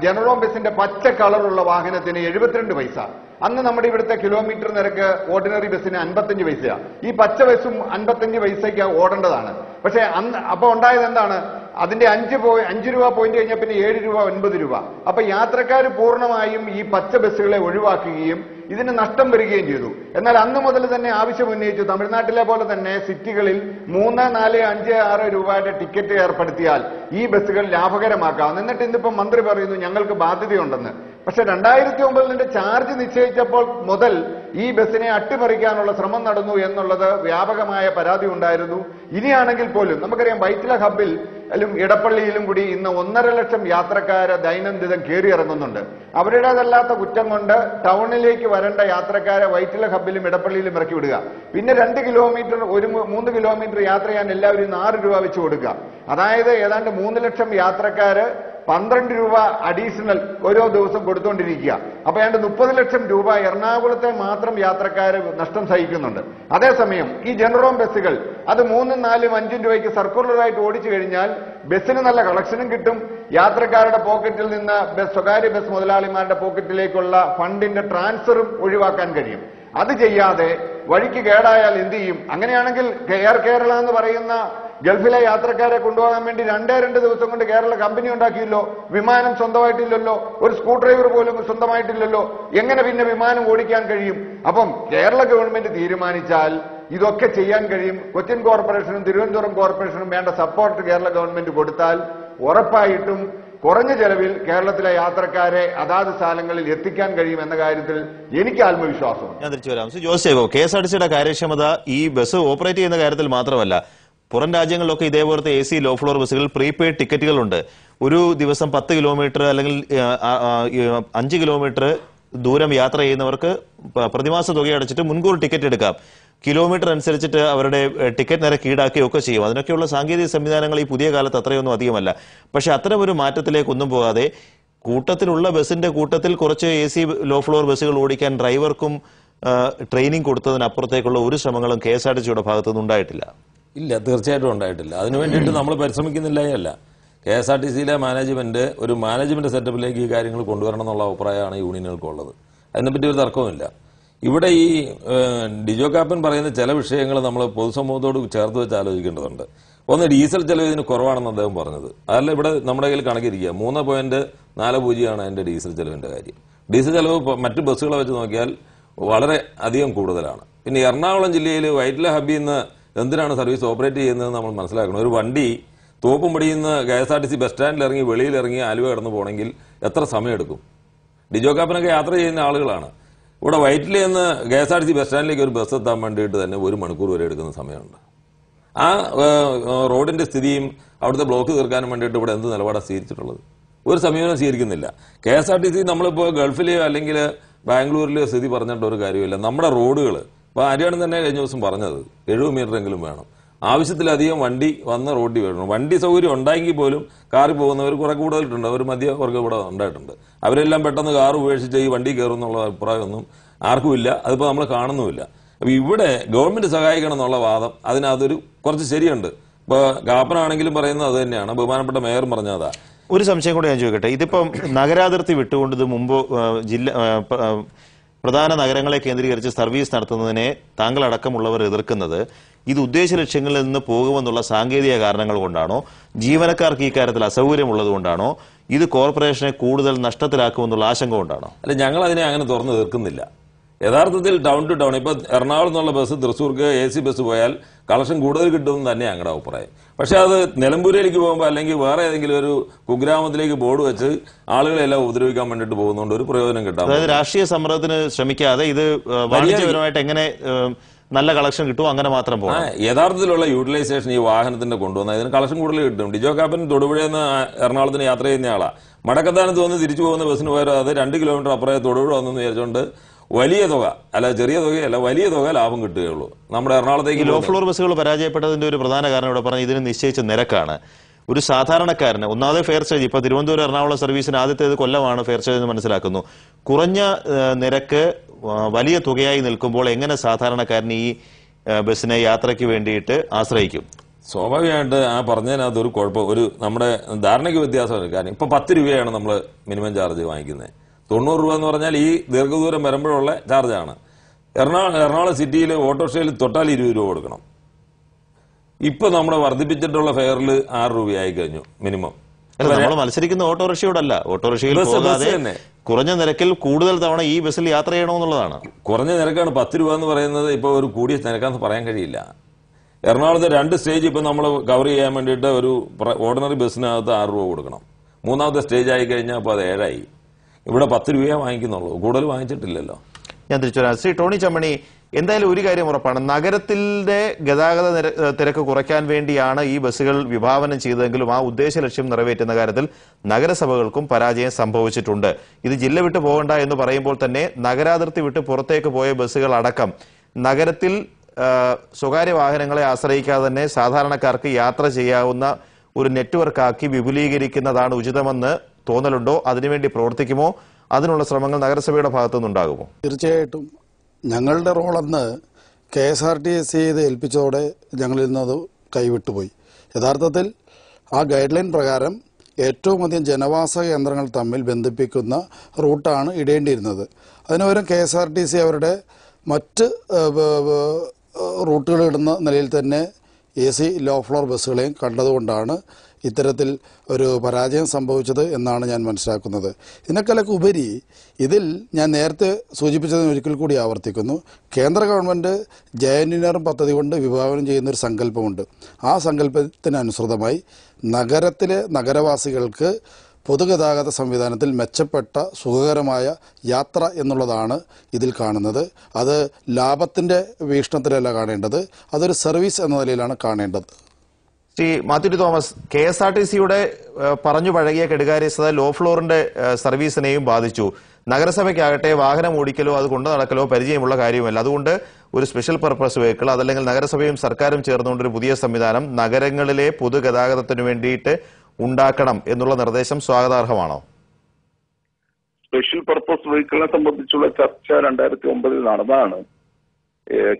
ജനറൽ ബസിന്റെ പച്ച കളറുള്ള വാഹനത്തിന് 72 പൈസ. അന്ന് നമ്മുടെ ഇവിടുത്തെ കിലോമീറ്റർ നിരക്ക് ഓർഡിനറി ബസ്സിന് 55 പൈസയാണ്. ഈ പച്ച ബസ്സും 55 പൈസയ്ക്ക് ഓടേണ്ടതാണ്. പക്ഷേ അപ്പൊ ഉണ്ടായത് എന്താണ്? അതിന്റെ 5 രൂപ പോയിന്റ് കഴിഞ്ഞാൽ പിന്നെ 7 രൂപ 9 രൂപ. അപ്പൊ യാത്രക്കാർ പൂർണ്ണമായും ഈ പച്ച ബസ്സുകളെ ഒഴിവാക്കുകയും ഇതിന് നഷ്ടം വരികയും ചെയ്തു. എന്നാൽ അന്ന് മുതൽ തന്നെ ആവശ്യം ഉന്നയിച്ചു, തമിഴ്നാട്ടിലെ പോലെ തന്നെ സിറ്റികളിൽ 3, 4, 5, 6 രൂപയുടെ ടിക്കറ്റ് ഏർപ്പെടുത്തിയാൽ ഈ ബസ്സുകൾ ലാഭകരമാക്കാം. എന്നിട്ട് ഇന്നിപ്പം മന്ത്രി പറയുന്നു ഞങ്ങൾക്ക് ബാധ്യതയുണ്ടെന്ന്. പക്ഷെ 2009 ചാർജ് നിശ്ചയിച്ചപ്പോൾ മുതൽ ഈ ബസ്സിനെ അട്ടിമറിക്കാനുള്ള ശ്രമം നടന്നു എന്നുള്ളത് വ്യാപകമായ പരാതി ഉണ്ടായിരുന്നു. ഇനിയാണെങ്കിൽ പോലും നമുക്കറിയാം, വൈറ്റില ഹബ്ബിൽ ഇടപ്പള്ളിയിലും കൂടി ഇന്ന് 1.5 ലക്ഷം യാത്രക്കാരെ ദൈനംദിനം കയറിയിറങ്ങുന്നുണ്ട്. അവരുടേതല്ലാത്ത കുറ്റം കൊണ്ട് ടൗണിലേക്ക് വരേണ്ട യാത്രക്കാരെ വൈറ്റില ഹബ്ബിലും ഇടപ്പള്ളിയിലും ഇറക്കി വിടുക. പിന്നെ 2 കിലോമീറ്റർ 3 കിലോമീറ്റർ യാത്ര ചെയ്യാൻ എല്ലാവരും 6 രൂപ വെച്ച് കൊടുക്കുക. അതായത് ഏതാണ്ട് 3 ലക്ഷം യാത്രക്കാര് 12 രൂപ അഡീഷണൽ ഓരോ ദിവസം കൊടുത്തുകൊണ്ടിരിക്കുക. അപ്പൊ ഏതാണ്ട് 30 ലക്ഷം രൂപ എറണാകുളത്തെ മാത്രം യാത്രക്കാര് നഷ്ടം സഹിക്കുന്നുണ്ട്. അതേസമയം ഈ ജനറൽ ബസ്സുകൾ അത് 3, 4, 5 രൂപയ്ക്ക് സർക്കുലറായിട്ട് ഓടിച്ചു കഴിഞ്ഞാൽ ബസ്സിന് നല്ല കളക്ഷനും കിട്ടും. യാത്രക്കാരുടെ പോക്കറ്റിൽ നിന്ന് സ്വകാര്യ ബസ് മുതലാളിമാരുടെ പോക്കറ്റിലേക്കുള്ള ഫണ്ടിന്റെ ട്രാൻസ്ഫറും ഒഴിവാക്കാൻ കഴിയും. അത് ചെയ്യാതെ വഴിക്ക് കേടായാൽ എന്ത് ചെയ്യും? അങ്ങനെയാണെങ്കിൽ എയർ കേരള എന്ന് പറയുന്ന ഗൾഫിലെ യാത്രക്കാരെ കൊണ്ടുപോകാൻ വേണ്ടി 2 ദിവസം കൊണ്ട് കേരള കമ്പനി ഉണ്ടാക്കിയല്ലോ. വിമാനം സ്വന്തമായിട്ടില്ലല്ലോ, ഒരു സ്ക്രൂ ഡ്രൈവർ പോലും സ്വന്തമായിട്ടില്ലല്ലോ. എങ്ങനെ പിന്നെ വിമാനം ഓടിക്കാൻ കഴിയും? അപ്പം കേരള ഗവൺമെന്റ് തീരുമാനിച്ചാൽ ഇതൊക്കെ ചെയ്യാൻ കഴിയും. കൊച്ചിൻ കോർപ്പറേഷനും തിരുവനന്തപുരം കോർപ്പറേഷനും വേണ്ട സപ്പോർട്ട് കേരള ഗവൺമെന്റ് കൊടുത്താൽ ഉറപ്പായിട്ടും കുറഞ്ഞ ചെലവിൽ കേരളത്തിലെ യാത്രക്കാരെ അതാത് സ്ഥലങ്ങളിൽ എത്തിക്കാൻ കഴിയും എന്ന കാര്യത്തിൽ എനിക്ക് ആത്മവിശ്വാസമുണ്ട്. ഞാൻ തിരിച്ചു വരാം. ജോസ് KSRTCയുടെ കാര്യക്ഷമത ഈ ബസ് ഓപ്പറേറ്റ് ചെയ്യുന്ന കാര്യത്തിൽ മാത്രമല്ല, പുറം രാജ്യങ്ങളിലൊക്കെ ഇതേപോലത്തെ AC ലോ ഫ്ലോർ ബസ്സുകൾ പ്രീപെയ്ഡ് ടിക്കറ്റുകളുണ്ട്. ഒരു ദിവസം 10 കിലോമീറ്റർ അല്ലെങ്കിൽ 5 കിലോമീറ്റർ ദൂരം യാത്ര ചെയ്യുന്നവർക്ക് പ്രതിമാസ തുക അടച്ചിട്ട് മുൻകൂർ ടിക്കറ്റ് എടുക്കാം. കിലോമീറ്റർ അനുസരിച്ചിട്ട് അവരുടെ ടിക്കറ്റ് നിരക്ക് ഈടാക്കുകയൊക്കെ ചെയ്യും. അതിനൊക്കെയുള്ള സാങ്കേതിക സംവിധാനങ്ങൾ ഈ പുതിയ കാലത്ത് അത്രയൊന്നും അധികമല്ല. പക്ഷെ അത്തരം ഒരു മാറ്റത്തിലേക്കൊന്നും പോകാതെ കൂട്ടത്തിലുള്ള ബസിന്റെ കൂട്ടത്തിൽ കുറച്ച് AC ലോ ഫ്ലോർ ബസ്സുകൾ ഓടിക്കാൻ ഡ്രൈവർക്കും ട്രെയിനിങ് കൊടുത്തതിനപ്പുറത്തേക്കുള്ള ഒരു ശ്രമങ്ങളും KSRTCയുടെ ഭാഗത്തുനിന്ന് ഉണ്ടായിട്ടില്ല. ഇല്ല, തീർച്ചയായിട്ടും ഉണ്ടായിട്ടില്ല. അതിനു വേണ്ടിയിട്ട് നമ്മൾ പരിശ്രമിക്കുന്നില്ല. KSRTCയിലെ മാനേജ്മെന്റ് ഒരു മാനേജ്മെന്റ് സെറ്റപ്പിലേക്ക് ഈ കാര്യങ്ങൾ കൊണ്ടുവരണം എന്നുള്ള അഭിപ്രായമാണ് യൂണിയനുകൾക്കുള്ളത്. അതിനെപ്പറ്റി ഒരു തർക്കവുമില്ല. ഇവിടെ ഈ ഡിജോ കാപ്പൻ പറയുന്ന ചില വിഷയങ്ങൾ നമ്മൾ പൊതുസമൂഹത്തോട് ചേർത്ത് വെച്ച് ആലോചിക്കേണ്ടതുണ്ട്. ഒന്ന്, ഡീസൽ ചെലവ് ഇതിന് കുറവാണെന്ന് അദ്ദേഹം പറഞ്ഞത്. അതല്ല, ഇവിടെ നമ്മുടെ കയ്യിൽ കണക്കിരിക്കുക 3.40 അതിന്റെ ഡീസൽ ചെലവിന്റെ കാര്യം. ഡീസൽ ചെലവ് മറ്റു ബസ്സുകളെ വെച്ച് നോക്കിയാൽ വളരെ അധികം കൂടുതലാണ്. പിന്നെ എറണാകുളം ജില്ലയിൽ വൈറ്റില ഹബ്ബിൽ നിന്ന് എന്തിനാണ് സർവീസ് ഓപ്പറേറ്റ് ചെയ്യുന്നതെന്ന് നമ്മൾ മനസ്സിലാക്കണം. ഒരു വണ്ടി തോപ്പുംപടിയിൽ നിന്ന് KSRTC ബസ് സ്റ്റാൻഡിൽ ഇറങ്ങി വെളിയിലിറങ്ങി ആലുവ കടന്നു പോകണമെങ്കിൽ എത്ര സമയമെടുക്കും? ഡിജോ കാപ്പനൊക്കെ യാത്ര ചെയ്യുന്ന ആളുകളാണ്. ഇവിടെ വൈറ്റിലയിൽ നിന്ന് KSRTC ബസ് സ്റ്റാൻഡിലേക്ക് ഒരു ബസ് എത്താൻ വേണ്ടിയിട്ട് തന്നെ 1 മണിക്കൂർ വരെ എടുക്കുന്ന സമയമുണ്ട്. ആ റോഡിന്റെ സ്ഥിതിയും അവിടുത്തെ ബ്ലോക്ക് തീർക്കാനും വേണ്ടിയിട്ട് ഇവിടെ എന്ത് നിലപാടാണ് സ്വീകരിച്ചിട്ടുള്ളത്? ഒരു സമീപനം സ്വീകരിക്കുന്നില്ല. KSRTC നമ്മളിപ്പോൾ ഗൾഫിലെയോ അല്ലെങ്കിൽ ബാംഗ്ലൂരിലെയോ സ്ഥിതി പറഞ്ഞിട്ട് ഒരു കാര്യമില്ല. നമ്മുടെ റോഡുകൾ ഇപ്പോൾ ആര്യാടൻ തന്നെ കഴിഞ്ഞ ദിവസം പറഞ്ഞത് 70 മീറ്ററെങ്കിലും വേണം. ആവശ്യത്തിലധികം വണ്ടി വന്ന റോഡിൽ വേണം. വണ്ടി സൗകര്യം ഉണ്ടായെങ്കിൽ പോലും കാറിൽ പോകുന്നവർ കുറെ കൂടുതലിട്ടുണ്ട്. ഒരു മധ്യവർഗ്ഗം ഇവിടെ ഉണ്ടായിട്ടുണ്ട്. അവരെല്ലാം പെട്ടെന്ന് കാർ ഉപേക്ഷിച്ച് ഈ വണ്ടി കയറും എന്നുള്ള അഭിപ്രായമൊന്നും ആർക്കുമില്ല. അതിപ്പോൾ നമ്മൾ കാണുന്നുമില്ല. അപ്പോൾ ഇവിടെ ഗവൺമെന്റ് സഹായിക്കണം എന്നുള്ള വാദം അതിനകത്തൊരു കുറച്ച് ശരിയുണ്ട്. ഇപ്പോൾ കാപ്പനാണെങ്കിലും പറയുന്നത് അത് തന്നെയാണ്. ബഹുമാനപ്പെട്ട മേയർ പറഞ്ഞതാ. ഒരു സംശയം കൂടി ഞാൻ ചോദിക്കട്ടെ. ഇതിപ്പം നഗരാതിർത്തി വിട്ടുകൊണ്ട് ഇത് മുമ്പ് പ്രധാന നഗരങ്ങളെ കേന്ദ്രീകരിച്ച് സർവീസ് നടത്തുന്നതിനെ താങ്കളടക്കമുള്ളവർ എതിർക്കുന്നത് ഇത് ഉദ്ദേശ ലക്ഷ്യങ്ങളിൽ നിന്ന് പോകുമെന്നുള്ള സാങ്കേതിക കാരണങ്ങൾ കൊണ്ടാണോ, ജീവനക്കാർക്ക് ഈ കാര്യത്തിൽ അസൗകര്യമുള്ളത് കൊണ്ടാണോ, ഇത് കോർപ്പറേഷനെ കൂടുതൽ നഷ്ടത്തിലാക്കുമെന്നുള്ള ആശങ്ക കൊണ്ടാണോ? അല്ല, ഞങ്ങൾ അതിനെ അങ്ങനെ തുറന്നു തീർക്കുന്നില്ല. യഥാർത്ഥത്തിൽ ടൗൺ ടു ടൗൺ ഇപ്പൊ എറണാകുളം എന്നുള്ള ബസ് തൃശ്ശൂർക്ക് AC ബസ് പോയാൽ കളക്ഷൻ കൂടുതൽ കിട്ടുമെന്ന് തന്നെ ഞങ്ങളുടെ അഭിപ്രായം. പക്ഷെ അത് നിലമ്പൂരിലേക്ക് പോകുമ്പോൾ അല്ലെങ്കിൽ വേറെ ഏതെങ്കിലും ഒരു കുഗ്രാമത്തിലേക്ക് ബോർഡ് വെച്ച് ആളുകളെല്ലാം ഉപദ്രവിക്കാൻ വേണ്ടിയിട്ട് പോകുന്നതുകൊണ്ട് ഒരു പ്രയോജനം കിട്ടാം. അതായത് രാഷ്ട്രീയ സമ്മർദ്ദത്തിന് ശ്രമിക്കാതെ ഇത് വാണിജ്യപരമായിട്ട് എങ്ങനെ നല്ല കളക്ഷൻ കിട്ടുമോ അങ്ങനെ മാത്രം പോകാം. യഥാർത്ഥത്തിലുള്ള യൂട്ടിലൈസേഷൻ ഈ വാഹനത്തിന്റെ കൊണ്ടുവന്നാൽ ഇതിന് കളക്ഷൻ കൂടുതൽ കിട്ടും. ഡിജോ കാപ്പൻ തൊടുപുഴയിൽ നിന്ന് എറണാകുളത്തിന് യാത്ര ചെയ്യുന്ന ആളാ. മടക്കത്താനത്ത് വന്ന് തിരിച്ചു പോകുന്ന ബസ്സിന് പോയാൽ അത് 2 കിലോമീറ്റർ അപ്പുറം തൊടുപുഴ വന്നെന്ന് വിചാരിച്ചുകൊണ്ട് വലിയ തുക, അല്ല ചെറിയ തുകയല്ല, വലിയ തുക ലാഭം കിട്ടുകയുള്ളൂ. നമ്മുടെ എറണാകുളത്തേക്ക് ലോ ഫ്ലോർ ബസ്സുകൾ പരാജയപ്പെട്ടതിന്റെ ഒരു പ്രധാന കാരണം ഇവിടെ പറഞ്ഞ ഇതിന് നിശ്ചയിച്ച നിരക്കാണ്. ഒരു സാധാരണക്കാരന് ഒന്നാമത് ഫെയർ ചാർജ്, ഇപ്പൊ തിരുവനന്തപുരം എറണാകുളം സർവീസിന് ആദ്യത്തേത് കൊല്ലമാണ് ഫെയർ ചാർജ് എന്ന് മനസ്സിലാക്കുന്നു. കുറഞ്ഞ നിരക്ക് വലിയ തുകയായി നിൽക്കുമ്പോൾ എങ്ങനെ സാധാരണക്കാരന് ഈ ബസ്സിനെ യാത്രയ്ക്ക് വേണ്ടിയിട്ട് ആശ്രയിക്കും? സ്വാഭാവികമായിട്ട് ആ പറഞ്ഞതിനകത്ത് ഒരു കുഴപ്പം, ഒരു നമ്മുടെ ധാരണയ്ക്ക് വ്യത്യാസമാണ്. കാരണം ഇപ്പൊ 10 രൂപയാണ് നമ്മൾ മിനിമം ചാർജ് വാങ്ങിക്കുന്നത്. 90 രൂപ എന്ന് പറഞ്ഞാൽ ഈ ദീർഘദൂരം വരുമ്പോഴുള്ള ചാർജാണ്. എറണാകുളം സിറ്റിയിൽ ഓട്ടോറിക്ഷയിൽ തൊട്ടാൽ 20 രൂപ കൊടുക്കണം. ഇപ്പൊ നമ്മുടെ വർദ്ധിപ്പിച്ചിട്ടുള്ള ഫെയറിൽ 6 രൂപയായി കഴിഞ്ഞു മിനിമം. നമ്മൾ മത്സരിക്കുന്ന ഓട്ടോറിക്ഷയോടല്ല, ഓട്ടോറിക്ഷയിൽ പോകാതെ കുറഞ്ഞ നിരക്കിൽ കൂടുതൽ തവണ ഈ ബസ്സിൽ യാത്ര ചെയ്യണമെന്നുള്ളതാണ്. കുറഞ്ഞ നിരക്കാണ് 10 രൂപ എന്ന് പറയുന്നത്. ഇപ്പോൾ ഒരു കൂടിയ നിരക്കാന്ന് പറയാൻ കഴിയില്ല. എറണാകുളത്ത് 2 സ്റ്റേജ് ഇപ്പൊ നമ്മൾ കവർ ചെയ്യാൻ വേണ്ടിയിട്ട് ഒരു ഓർഡിനറി ബസ്സിനകത്ത് 6 രൂപ കൊടുക്കണം. 3ാമത്തെ സ്റ്റേജ് ആയി കഴിഞ്ഞാൽ അപ്പോൾ അത് 7 ആയി. ഇവിടെ 10 രൂപയെ വാങ്ങിക്കുന്നുള്ളൂ, കൂടുതൽ വാങ്ങിച്ചിട്ടില്ലല്ലോ. ഞാൻ തിരിച്ചു വരാം. ശ്രീ ടോണി ചമ്മണി, എന്തായാലും ഒരു കാര്യം ഉറപ്പാണ്, നഗരത്തിലെ ഗതാഗത തിരക്ക് കുറയ്ക്കാൻ വേണ്ടിയാണ് ഈ ബസ്സുകൾ വിഭാവനം ചെയ്തതെങ്കിലും ആ ഉദ്ദേശ ലക്ഷ്യം നിറവേറ്റുന്ന കാര്യത്തിൽ നഗരസഭകൾക്കും പരാജയം സംഭവിച്ചിട്ടുണ്ട്. ഇത് ജില്ല വിട്ടു പോകണ്ട എന്ന് പറയുമ്പോൾ തന്നെ നഗരാതിർത്തി വിട്ട് പുറത്തേക്ക് പോയ ബസ്സുകൾ അടക്കം നഗരത്തിൽ സ്വകാര്യ വാഹനങ്ങളെ ആശ്രയിക്കാതെ തന്നെ സാധാരണക്കാർക്ക് യാത്ര ചെയ്യാവുന്ന ഒരു നെറ്റ്വർക്കാക്കി വിപുലീകരിക്കുന്നതാണ് ഉചിതമെന്ന് തോന്നലുണ്ടോ? അതിനുവേണ്ടി പ്രവർത്തിക്കുമോ? അതിനുള്ള ശ്രമങ്ങൾ നഗരസഭയുടെ ഭാഗത്തുനിന്നുണ്ടാകുമോ? തീർച്ചയായിട്ടും ഞങ്ങളുടെ റോളെന്ന് KSRTC ഇത് ഏൽപ്പിച്ചതോടെ ഞങ്ങളിൽ നിന്നത് കൈവിട്ടുപോയി. യഥാർത്ഥത്തിൽ ആ ഗൈഡ് ലൈൻ പ്രകാരം ഏറ്റവും അധികം ജനവാസ കേന്ദ്രങ്ങൾ തമ്മിൽ ബന്ധിപ്പിക്കുന്ന റൂട്ടാണ് ഇടേണ്ടിയിരുന്നത്. അതിനുപകരം KSRTC അവരുടെ മറ്റ് റൂട്ടുകൾ ഇടുന്ന നിലയിൽ തന്നെ AC ലോ ഫ്ലോർ ബസ്സുകളെയും കണ്ടതുകൊണ്ടാണ് ഇത്തരത്തിൽ ഒരു പരാജയം സംഭവിച്ചത് എന്നാണ് ഞാൻ മനസ്സിലാക്കുന്നത്. ഇതിനേക്കാളൊക്കെ ഉപരി ഇതിൽ ഞാൻ നേരത്തെ സൂചിപ്പിച്ചതിന് ഒരിക്കൽ കൂടി ആവർത്തിക്കുന്നു, കേന്ദ്ര ഗവൺമെൻറ് ജയന്തിനറും പദ്ധതി കൊണ്ട് വിഭാവനം ചെയ്യുന്നൊരു സങ്കല്പമുണ്ട്. ആ സങ്കല്പത്തിനനുസൃതമായി നഗരത്തിലെ നഗരവാസികൾക്ക് പൊതുഗതാഗത സംവിധാനത്തിൽ മെച്ചപ്പെട്ട സുഖകരമായ യാത്ര എന്നുള്ളതാണ് ഇതിൽ കാണുന്നത്. അത് ലാഭത്തിൻ്റെ വീക്ഷണത്തിലല്ല കാണേണ്ടത്, അതൊരു സർവീസ് എന്ന നിലയിലാണ് കാണേണ്ടത്. ശ്രീ മാത്യു തോമസ്, KSRTCയുടെ പറഞ്ഞു പഴകിയ കെടുകാര്യസ്ഥത ലോ ഫ്ലോറിന്റെ സർവീസിനെയും ബാധിച്ചു. നഗരസഭയ്ക്കാകട്ടെ വാഹനം ഓടിക്കലോ അത് കൊണ്ടു നടക്കലോ പരിചയമുള്ള കാര്യമല്ല. അതുകൊണ്ട് ഒരു സ്പെഷ്യൽ പർപ്പസ് വെഹിക്കിൾ, അതല്ലെങ്കിൽ നഗരസഭയും സർക്കാരും ചേർന്നുകൊണ്ടൊരു പുതിയ സംവിധാനം നഗരങ്ങളിലെ പൊതുഗതാഗതത്തിന് വേണ്ടിയിട്ട് ഉണ്ടാക്കണം എന്നുള്ള നിർദ്ദേശം സ്വാഗതാർഹമാണോ? സ്പെഷ്യൽ പർപ്പസ് വെഹിക്കിളിനെ സംബന്ധിച്ചുള്ള ചർച്ച 2009 നടന്നതാണ്.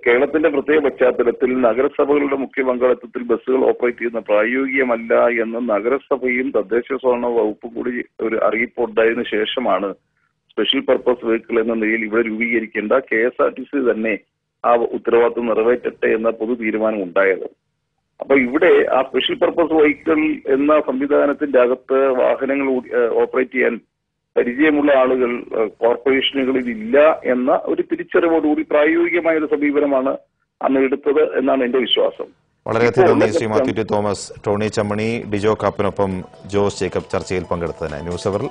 കേരളത്തിന്റെ പ്രത്യേക പശ്ചാത്തലത്തിൽ നഗരസഭകളുടെ മുഖ്യ പങ്കാളിത്തത്തിൽ ബസ്സുകൾ ഓപ്പറേറ്റ് ചെയ്യുന്ന പ്രായോഗികമല്ല എന്ന് നഗരസഭയും തദ്ദേശ സ്വയംഭരണ വകുപ്പും കൂടി ഒരു അറിയിപ്പുണ്ടായതിനു ശേഷമാണ് സ്പെഷ്യൽ പർപ്പസ് വെഹിക്കിൾ എന്ന നിലയിൽ ഇവിടെ രൂപീകരിക്കേണ്ട KSRTC തന്നെ ആ ഉത്തരവാദിത്വം നിറവേറ്റട്ടെ എന്ന പൊതു തീരുമാനം ഉണ്ടായത്. അപ്പൊ ഇവിടെ ആ സ്പെഷ്യൽ പർപ്പസ് വെഹിക്കിൾ എന്ന സംവിധാനത്തിന്റെ അകത്ത് വാഹനങ്ങൾ ഓപ്പറേറ്റ് ചെയ്യാൻ പരിചയമുള്ള ആളുകൾ കോർപ്പറേഷനുകളിൽ ഇല്ല എന്ന ഒരു തിരിച്ചറിവോടുകൂടി പ്രായോഗികമായ ഒരു സമീപനമാണ് അന്ന് എടുത്തത് എന്നാണ് എന്റെ വിശ്വാസം. വളരെയധികം നന്ദി ശ്രീ മാത്യു ടി തോമസ്, ടോണി ചമ്മണി, ഡിജോ കാപ്പിനൊപ്പം ജോസ് ജേക്കബ് ചർച്ചയിൽ പങ്കെടുത്തതിന്. ന്യൂസ് അവർ